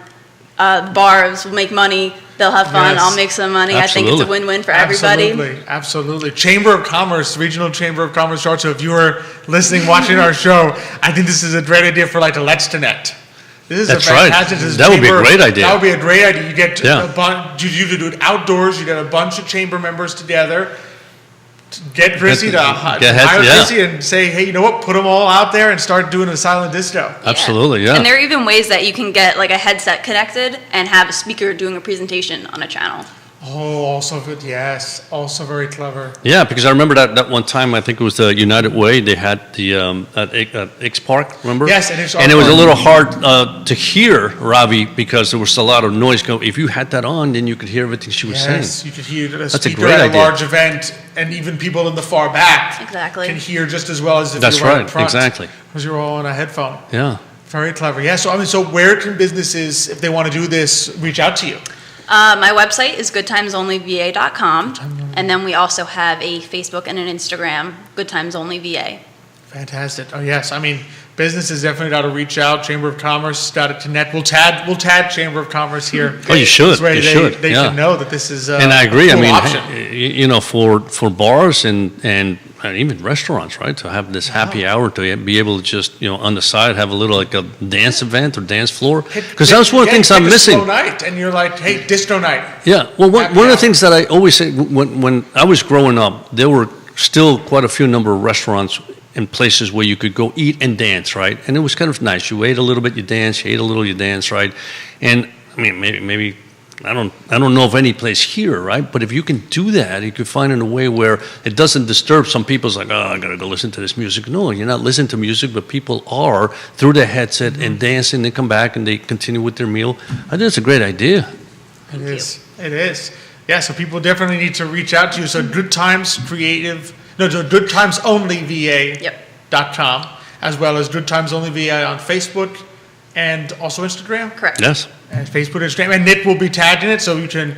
Bars will make money, they'll have fun, Yes. I'll make some money. I think it's a Absolutely. win-win for everybody. Absolutely. Chamber of Commerce, Regional Chamber of Commerce chart. So if you are listening, watching our show, I think this is a great idea for like a Let's Connect. This is That's a right. fantastic. This is That would be a chamber- great idea. That would be a great idea. You get Yeah. a bunch. You do it outdoors. You get a bunch of chamber members together. Get Chrissy to hire yeah. Chrissy and say, hey, you know what? Put them all out there and start doing a silent disco. Absolutely, yeah. And there are even ways that you can get like a headset connected and have a speaker doing a presentation on a channel. Oh, also good. Yes, also very clever. Yeah, because I remember that one time, I think it was the United Way, they had the, at X Park, remember? Yes, and it's And it was a little hard to hear Ravi because there was a lot of noise going. If you had that on, then you could hear everything she was Yes, saying. you could hear a a speaker great at a idea. large event, and even people in the far back Exactly. can hear just as well as if That's you're right in right, front. exactly. Because you're all on a headphone. Yeah. Very clever. Yeah. So so where can businesses, if they want to do this, reach out to you? My website is goodtimesonlyva.com, and then we also have a Facebook and an Instagram, Good Times Only VA. Fantastic. Oh yes. I mean, businesses definitely got to reach out. Chamber of Commerce got to connect. We'll tag Chamber of Commerce here. Oh, you should. This way You they, should. They Yeah. can know that this is. And I agree. A I cool mean, option. you know, for bars and even restaurants, right? To have this happy hour, to be able to just, you know, on the side have a little like a dance event or dance floor, because that's one of the things I'm missing. Disco night, and you're like, hey, disco night. Yeah. Well, Happy one of hour. the things that I always say when I was growing up, there were still quite a few number of restaurants and places where you could go eat and dance, right? And it was kind of nice. You ate a little bit, you dance. You ate a little, you dance, right? And I mean, maybe I don't know of any place here, right? But if you can do that, you could find in a way where it doesn't disturb some people's like, oh, I gotta go listen to this music. No, you're not listening to music, but people are through their headset and dancing. They come back and they continue with their meal. I think it's a great idea. It is. It is. Yeah, so people definitely need to reach out to you. So goodtimesonlyva.com, as well as Good Times Only VA on Facebook and also Instagram. Correct. Yes. And Facebook, Instagram, and Nick will be tagged in it, so you can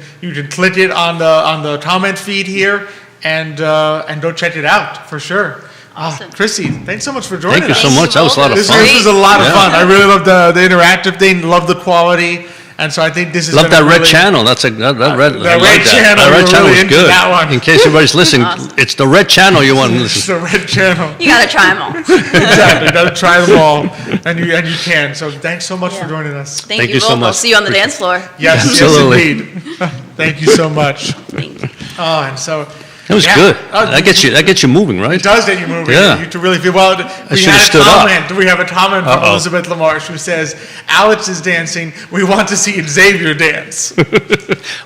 click it on the comment feed here and go check it out for sure. Awesome. Chrissy, thanks so much for joining Thank you us. so much. That was a lot of This fun. was a lot of Yeah. fun. I really love the interactive thing, love the quality, and so I think this is Love that gonna red really- channel. That's that red. I red like that. channel, That red we're channel really was into good. that one. In case everybody's listening, Awesome. it's the red channel you want to It's listen. the red channel. You gotta try them all. Exactly. You gotta try them all, and you can. So thanks so much for joining us. Thank Thank you. you so We'll much. see you on the dance floor. Yes, Absolutely. yes, indeed. Thank you so much. Thank you. Oh, and so That was yeah. good. Oh, That gets you moving, right? It does get you moving. Yeah. You to really feel well. We should had have a stood up. comment. We have a comment from Uh-oh. Elizabeth LaMarche who says, "Alex is dancing. We want to see Xavier dance."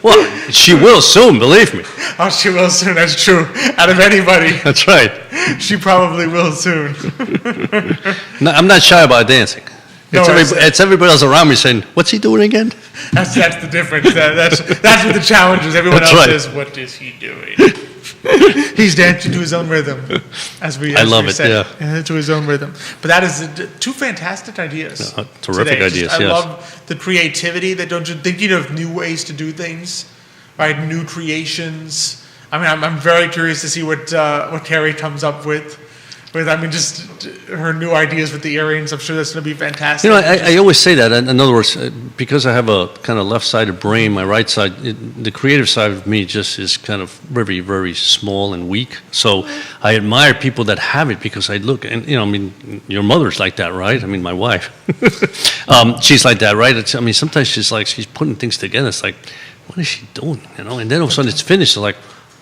Well, she will soon. Believe me. Oh, she will soon. That's true. Out of anybody, That's right. she probably will soon. No, I'm not shy about dancing. No, It's everybody else around me saying, "What's he doing again?" That's the difference. That's what the challenge is. Everyone That's else right. is, what is he doing? He's dancing to his own rhythm, I love it, yeah. To his own rhythm. But that is two fantastic ideas. Terrific today. ideas, I yes. love the creativity that don't you thinking of new ways to do things, right? New creations. I mean, I'm very curious to see what Carrie comes up with. I mean, just her new ideas with the earrings. I'm sure that's going to be fantastic. You know, I always say that. In other words, because I have a kind of left-sided brain, my right side, the creative side of me just is kind of very, very small and weak. So I admire people that have it because I look, and I mean, your mother's like that, right? I mean, my wife, she's like that, right? I mean, sometimes she's putting things together. It's like, what is she doing? And then all of a sudden it's finished. It's like,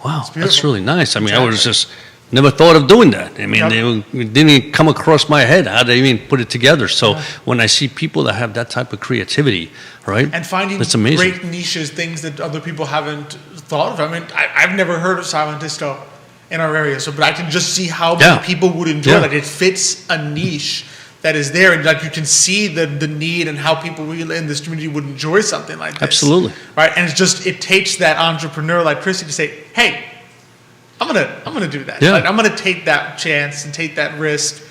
wow, that's really nice. I mean, I was just. Never thought of doing that. I mean, it didn't even come across my head how to even put it together. So when I see people that have that type of creativity, right? And finding that's amazing. Great niches, things that other people haven't thought of. I mean, I've never heard of silent disco in our area, but I can just see how many people would enjoy it. It fits a niche that is there, and like you can see the need and how people in this community would enjoy something like this. Absolutely. Right, and it takes that entrepreneur like Chrissy to say, hey, I'm gonna do that. Yeah. Like, I'm gonna take that chance and take that risk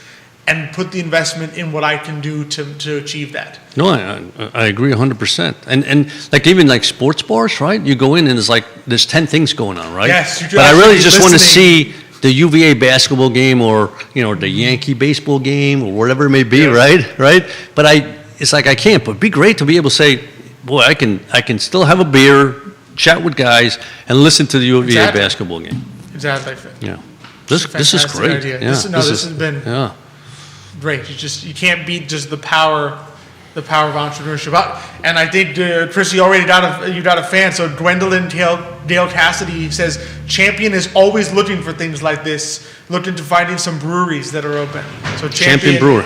and put the investment in what I can do to achieve that. No, I agree 100%. And like even like sports bars, right? You go in and there's 10 things going on, right? Yes, you but I really just want to listening. see the UVA basketball game or the Yankee baseball game or whatever it may be, right? But it's like I can't. But it'd be great to be able to say, boy, I can still have a beer, chat with guys, and listen to the UVA basketball game. Exactly. Yeah. This is great. Idea. Yeah. This has been great. You can't beat just the power of entrepreneurship. And I think Chris, you got a fan. So Gwendolyn Dale Cassidy says Champion is always looking for things like this, looking to finding some breweries that are open. So Champion Brewer.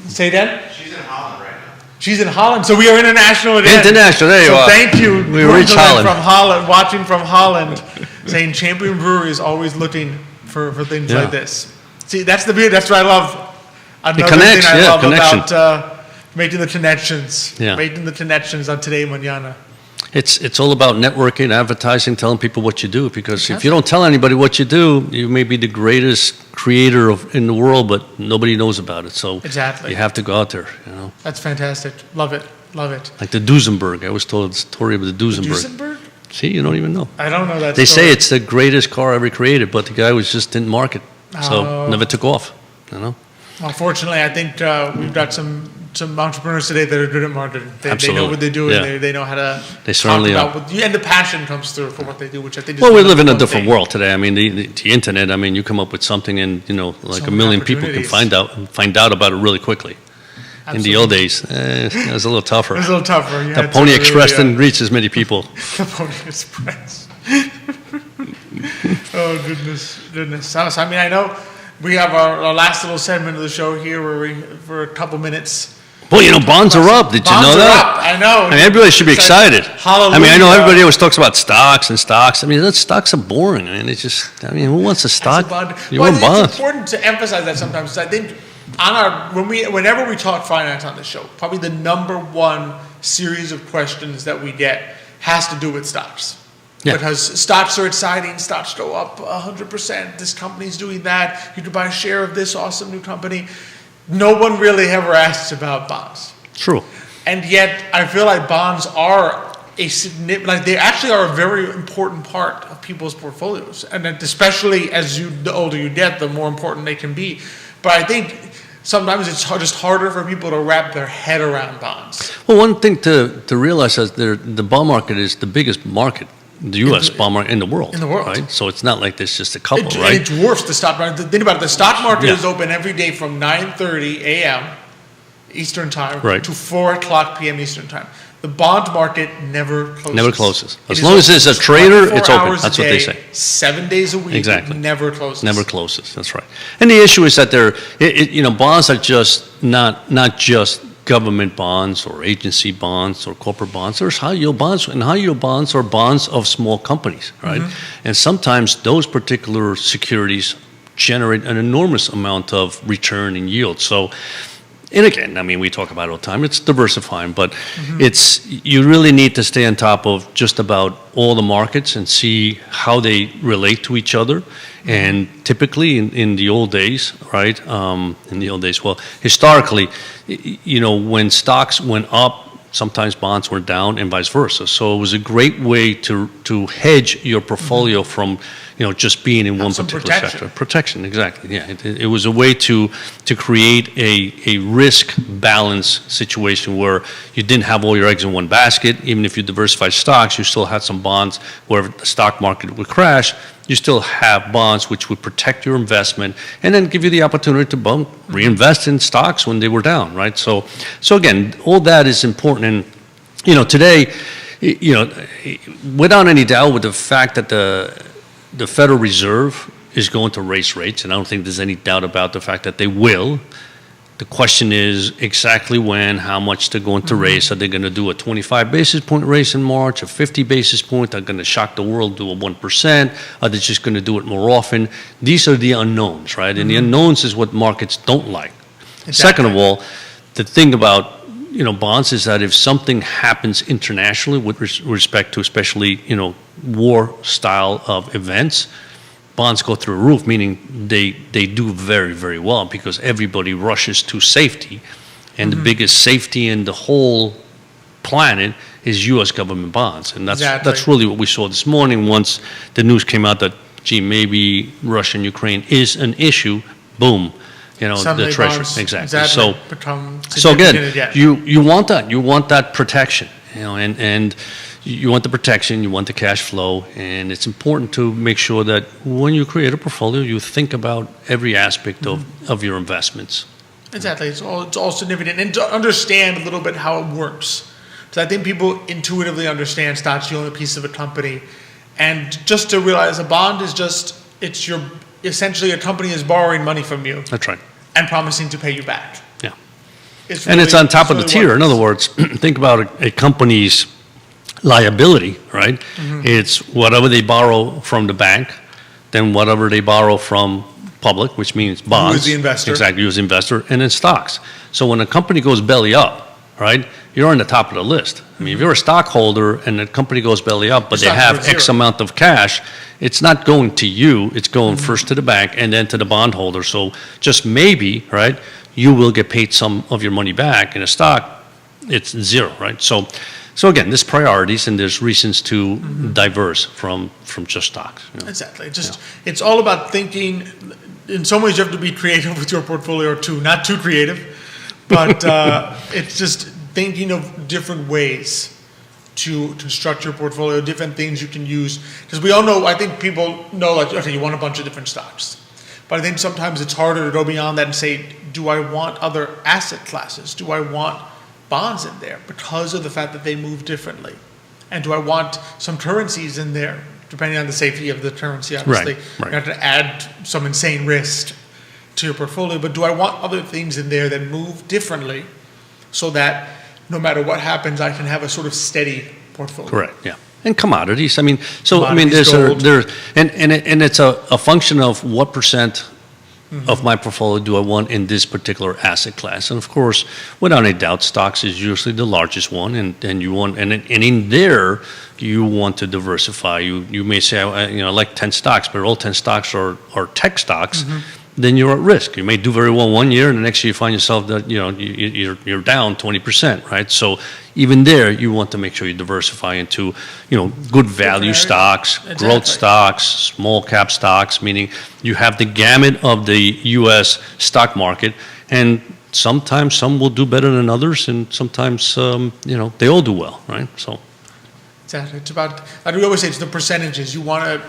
Say that. She's in Holland right now. She's in Holland, so we are international again. International, there you are. So thank you, We reach Holland. from Holland, watching from Holland, saying Champion Brewery is always looking for things like this. See, that's the beauty. That's what I love. Another connects, thing I love connection. about making the connections. Yeah. Making the connections on Today Mañana. It's all about networking, advertising, telling people what you do. Because if you don't tell anybody what you do, you may be the greatest creator in the world, but nobody knows about it. So Exactly. you have to go out there. That's fantastic. Love it. Love it. Like the Duesenberg. I was told the story of the Duesenberg. Duesenberg? See, you don't even know. I don't know that They story. say it's the greatest car ever created, but the guy just didn't market, so Oh. never took off. Unfortunately, I think we've got some entrepreneurs today that are good at marketing. They Absolutely. know what they do, Yeah. and they know how to They certainly talk are. about and the passion comes through for what they do, which I think is Well, we the live in a number one different thing. world today. I mean, the internet. I mean, you come up with something, and like So a many million people can opportunities. find out about it really quickly. In the old days, it was a little tougher. It was a little tougher. You The had to Pony really, Express didn't reach as many people. The Pony Express. Oh, goodness. So, I mean, I know we have our last little segment of the show here where for a couple minutes. Well, bonds are up. Did you know Bonds are that? up. I know. I mean, everybody should be excited. Hallelujah. I mean, I know everybody always talks about stocks and stocks. I mean, those stocks are boring. I mean, who wants a stock? You want bonds. It's important to emphasize that sometimes. I think whenever we talk finance on the show, probably the number one series of questions that we get has to do with stocks. Yeah. Because stocks are exciting, stocks go up 100%, this company's doing that, you could buy a share of this awesome new company. No one really ever asks about bonds. True. And yet, I feel like bonds are they actually are a very important part of people's portfolios. And especially the older you get, the more important they can be. But I think sometimes it's just harder for people to wrap their head around bonds. Well, one thing to realize is the bond market is the biggest market, the U.S. bond market in the world. In the world. Right? So it's not like there's just a couple, It right? dwarfs the stock market. Think about it. The stock market Yeah. is open every day from 9:30 a.m. Eastern time Right. to 4 o'clock p.m. Eastern time. The bond market never closes. Never closes. It As is long as open there's a trader, 24 it's open. hours a That's what they day, say. 7 days a week. Exactly. It never closes. Never closes. That's right. And the issue is that bonds are just not just government bonds or agency bonds or corporate bonds. There's high yield bonds, and high yield bonds are bonds of small companies, right? And sometimes those particular securities generate an enormous amount of return and yield. So, and again, I mean, we talk about it all the time, it's diversifying, but you really need to stay on top of just about all the markets and see how they relate to each other. And typically in the old days, right, well, historically, when stocks went up, sometimes bonds were down and vice versa. So it was a great way to hedge your portfolio from, just being in one particular sector. Protection, exactly. Yeah, it was a way to create a risk balance situation where you didn't have all your eggs in one basket. Even if you diversified stocks, you still had some bonds where the stock market would crash. You still have bonds which would protect your investment and then give you the opportunity to reinvest in stocks when they were down, right? So again, all that is important. And, today, without any doubt, with the fact that the Federal Reserve is going to raise rates, and I don't think there's any doubt about the fact that they will. The question is exactly when, how much they're going to raise. Are they going to do a 25 basis point raise in March, a 50 basis point? Are they going to shock the world, do a 1%? Are they just going to do it more often? These are the unknowns, right? And the unknowns is what markets don't like. Exactly. Second of all, the thing about bonds is that if something happens internationally with respect to especially war style of events, bonds go through the roof, meaning they do very, very well because everybody rushes to safety. And the biggest safety in the whole planet is U.S. government bonds. And that's really what we saw this morning once the news came out that, maybe Russia and Ukraine is an issue, boom. The treasury. Exactly. So again, you want that. You want that protection. And you want the protection, you want the cash flow, and it's important to make sure that when you create a portfolio, you think about every aspect of your investments. Exactly. It's all significant. And to understand a little bit how it works. So I think people intuitively understand stocks, you own a piece of a company. And just to realize a bond is essentially a company is borrowing money from you. That's right. And promising to pay you back. Yeah. It's on top of the tier. In other words, think about a company's liability, right? It's whatever they borrow from the bank, then whatever they borrow from public, which means bonds. You as the investor. Exactly, you as the investor, and then stocks. So when a company goes belly up, right, you're on the top of the list. I mean, if you're a stockholder and the company goes belly up, but they have X amount of cash, it's not going to you, it's going first to the bank and then to the bondholder. So just maybe, right, you will get paid some of your money back. In a stock, it's zero, right? So again, there's priorities and there's reasons to diverse from just stocks. Exactly. It's all about thinking. In some ways, you have to be creative with your portfolio too. Not too creative, but it's just thinking of different ways to construct your portfolio, different things you can use. Because we all know, I think people know, like, okay, you want a bunch of different stocks. But I think sometimes it's harder to go beyond that and say, do I want other asset classes? Do I want bonds in there because of the fact that they move differently? And do I want some currencies in there, depending on the safety of the currency, obviously. Right. You have to add some insane risk to your portfolio, but do I want other things in there that move differently so that no matter what happens, I can have a sort of steady portfolio? Correct, yeah. And commodities, and it's a function of what percent of my portfolio do I want in this particular asset class. And of course, without any doubt, stocks is usually the largest one, and in there, you want to diversify. You may say, I like 10 stocks, but all 10 stocks are tech stocks. Then you're at risk. You may do very well one year, and the next year you find yourself that you're down 20%, right? So even there, you want to make sure you diversify into good value stocks, growth stocks, small cap stocks. Meaning you have the gamut of the U.S. stock market, and sometimes some will do better than others, and sometimes they all do well, right? So exactly. It's about, like we always say, it's the percentages. You want to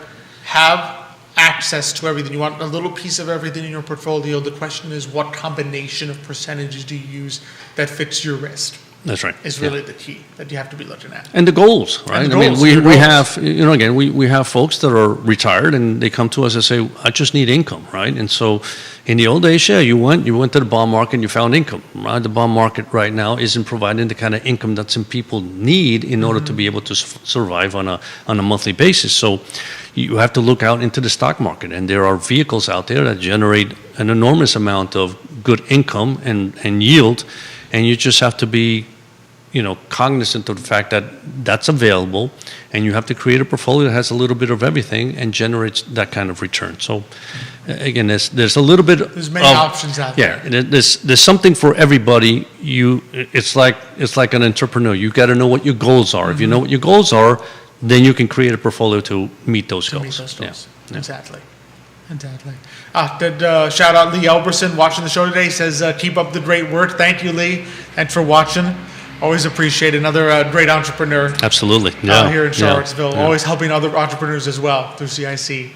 have access to everything. You want a little piece of everything in your portfolio. The question is, what combination of percentages do you use that fits your risk? That's right. is Yeah. really the key that you have to be looking at. And the goals, right? the I mean, goals, we the goals. have, again, we have folks that are retired and they come to us and say, I just need income, right? And so in the old days, yeah, you went to the bond market and you found income, right? The bond market right now isn't providing the kind of income that some people need in order to be able to survive on a monthly basis. So you have to look out into the stock market, and there are vehicles out there that generate an enormous amount of good income and yield, and you just have to be cognizant of the fact that that's available, and you have to create a portfolio that has a little bit of everything and generates that kind of return. So again, there's a little bit There's many options out there. Yeah, there's something for everybody. It's like an entrepreneur. You got to know what your goals are. If you know what your goals are, then you can create a portfolio to meet those goals. Meet those goals. Yeah. Exactly. Shout out Lee Elberson watching the show today. He says, keep up the great work. Thank you, Lee. Thanks for watching. Always appreciate another great entrepreneur Absolutely. out Yeah. here in Yeah. Charlottesville. Yeah. Always helping other entrepreneurs as well through CIC.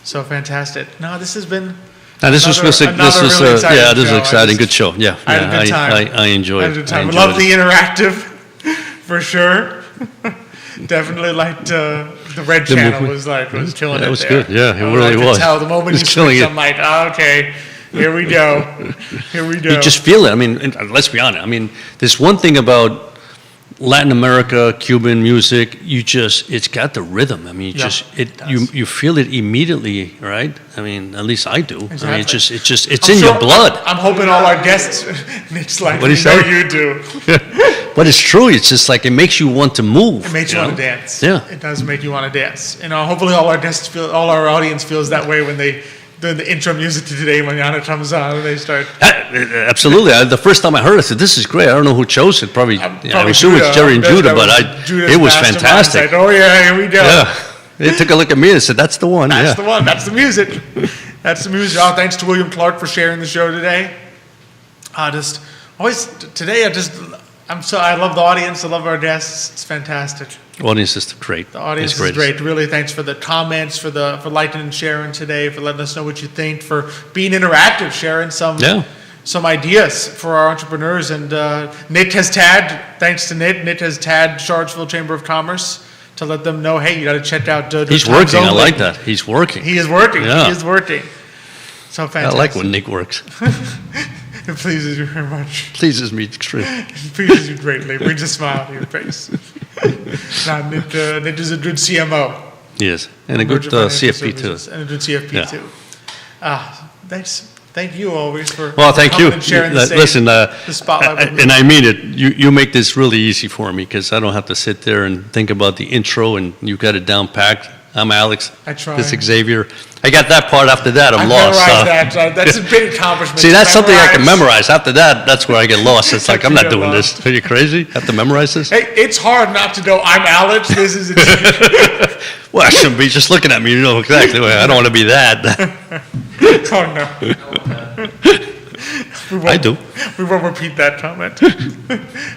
So fantastic. No, this has been Now, this was another this is really exciting yeah, this is show. exciting. Good show. Yeah, I had a good time. I enjoyed I it. had a good time. I enjoyed love it. the interactive, for sure. Definitely liked the red The channel movie. was killing it. That was there. good. Yeah, it I really could was. Tell the moment It you was killing switched, it. I'm like, okay, here we go. Here we go. You just feel it. I mean, and let's be honest. I mean, there's one thing about Latin America, Cuban music. It's got the rhythm. I mean, Yeah, it does. you feel it immediately, right? I mean, at least I do. I mean, Exactly. it's I'm in sure- your blood. I'm hoping all our guests, Nick's like, What'd he know say? you do. But it's true. It's just like it makes you want to move. It makes you know? want to dance. Yeah. It does make you want to dance. Hopefully all our audience feels that way when the intro music to Today Mañana comes on and they start. Absolutely. The first time I heard it, I said, "This is great." I don't know who chose it. Probably I assume Judah. it's Jerry and That Judah, but was Judah's it was mastermind. fantastic. It's like, oh yeah, here we go. Yeah. They took a look at me and said, "That's the one." That's yeah. the one. That's the music. That's the music. Oh, thanks to William Clark for sharing the show today. I love the audience. I love our guests. It's fantastic. The audience is great. The audience It's is great. Really, thanks for the comments, for liking and sharing today, for letting us know what you think, for being interactive, sharing some ideas for our entrepreneurs. And Nick has tagged. Thanks to Nick has tagged Charlottesville Chamber of Commerce to let them know, hey, you got to check out. He's working. I like that. He's working. He is working. Yeah. He is working. So I fantastic. like when Nick works. It pleases you very much. Pleases me extremely. It pleases you greatly. Brings a smile to your face. Nick is a good CMO. Yes, and a good Emerging Financial CFP too. Services, and a good CFP Yeah. too. Thanks. Thank you always for Well, thank coming you. and sharing the Listen, the spotlight with me. and I mean it. You make this really easy for me because I don't have to sit there and think about the intro, and you got it down packed. I'm Alex. I try. This is Xavier. I got that part. After that, I I'm lost. memorized that. That's a big accomplishment. See, that's something I can Memorize. memorize. After that, that's where I get lost. It's like, That's I'm where not you doing get this. Are you crazy? Have to memorize this? Hey, it's hard not to go, I'm Alex, this is a Well, I shouldn't be just looking at me. You know exactly. I don't want to be that. Oh, no. We won't- I do. We won't repeat that comment.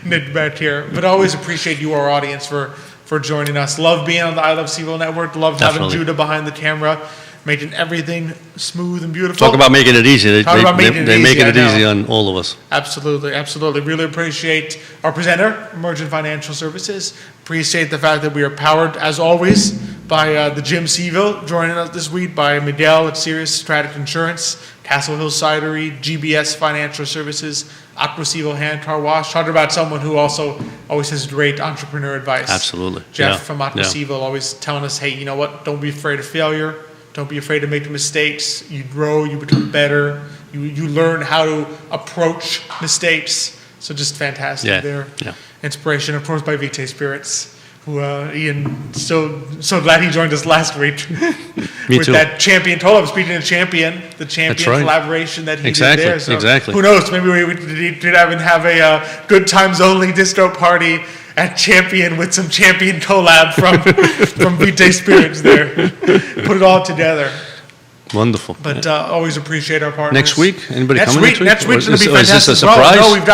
Nick back here. But I always appreciate you, our audience, for joining us. Love being on the I Love Seaville Network. Love having Definitely. Judah behind the camera, making everything smooth and beautiful. Talk about making it easy. Talk about making it They're easy, making I it know. easy on all of us. Absolutely, absolutely. Really appreciate our presenter, Emergent Financial Services. Appreciate the fact that we are powered, as always, by the Jim Seville, joining us this week, by Miguel at Sirius Strategic Insurance, Castle Hill Cidery, GBS Financial Services, Aqua Seville Hand Car Wash. Talking about someone who also always has great entrepreneur advice. Absolutely. Jeff Yeah. from Aqua Yeah. Seville always telling us, hey, you know what? Don't be afraid of failure. Don't be afraid to make mistakes. You grow, you become better. You learn how to approach mistakes. So just fantastic Yeah, there. yeah. Inspiration, of course, by Vitae Spirits, who Ian, so glad he joined us last week. Me with too. that champion, told him, speaking of champion, the champion right. collaboration that he Exactly, did there. So exactly. Who knows? Maybe we could have a good times only disco party at Champion with some Champion collab from Vitae Spirits there. Put it all together. Wonderful. But always appreciate our partners. Next week? Anybody Next coming week? next week? Next week's Or going to be is this fantastic. a as well. surprise? No, we've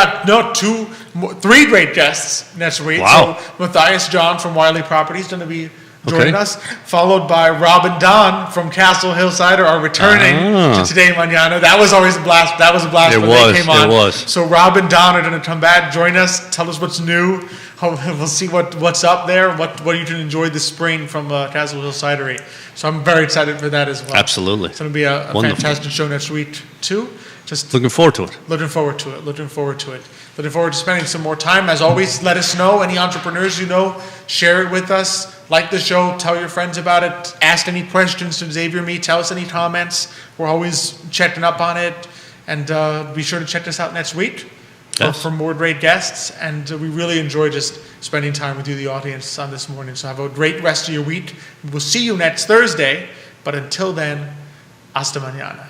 got three great guests next week. Wow. So Matthias John from Wiley Properties is going to be joining Okay. us, followed by Rob and Don from Castle Hill Cider are returning to Today Mañana. That was always a blast. That was a blast It when was, they came on. it was. So Rob and Don are going to come back, join us, tell us what's new. We'll see what's up there, what you can enjoy this spring from Castle Hill Cidery. So I'm very excited for that as well. Absolutely. It's going to be a Wonderful. fantastic show next week too. Just Looking forward to it. looking forward to it. Looking forward to it. Looking forward to spending some more time. As always, let us know. Any entrepreneurs you know, share it with us. Like the show. Tell your friends about it. Ask any questions to Xavier or me. Tell us any comments. We're always checking up on it. And be sure to check us out next week for more great guests. And we really enjoy just spending time with you, the audience, on this morning. So have a great rest of your week. We'll see you next Thursday. But until then, hasta mañana.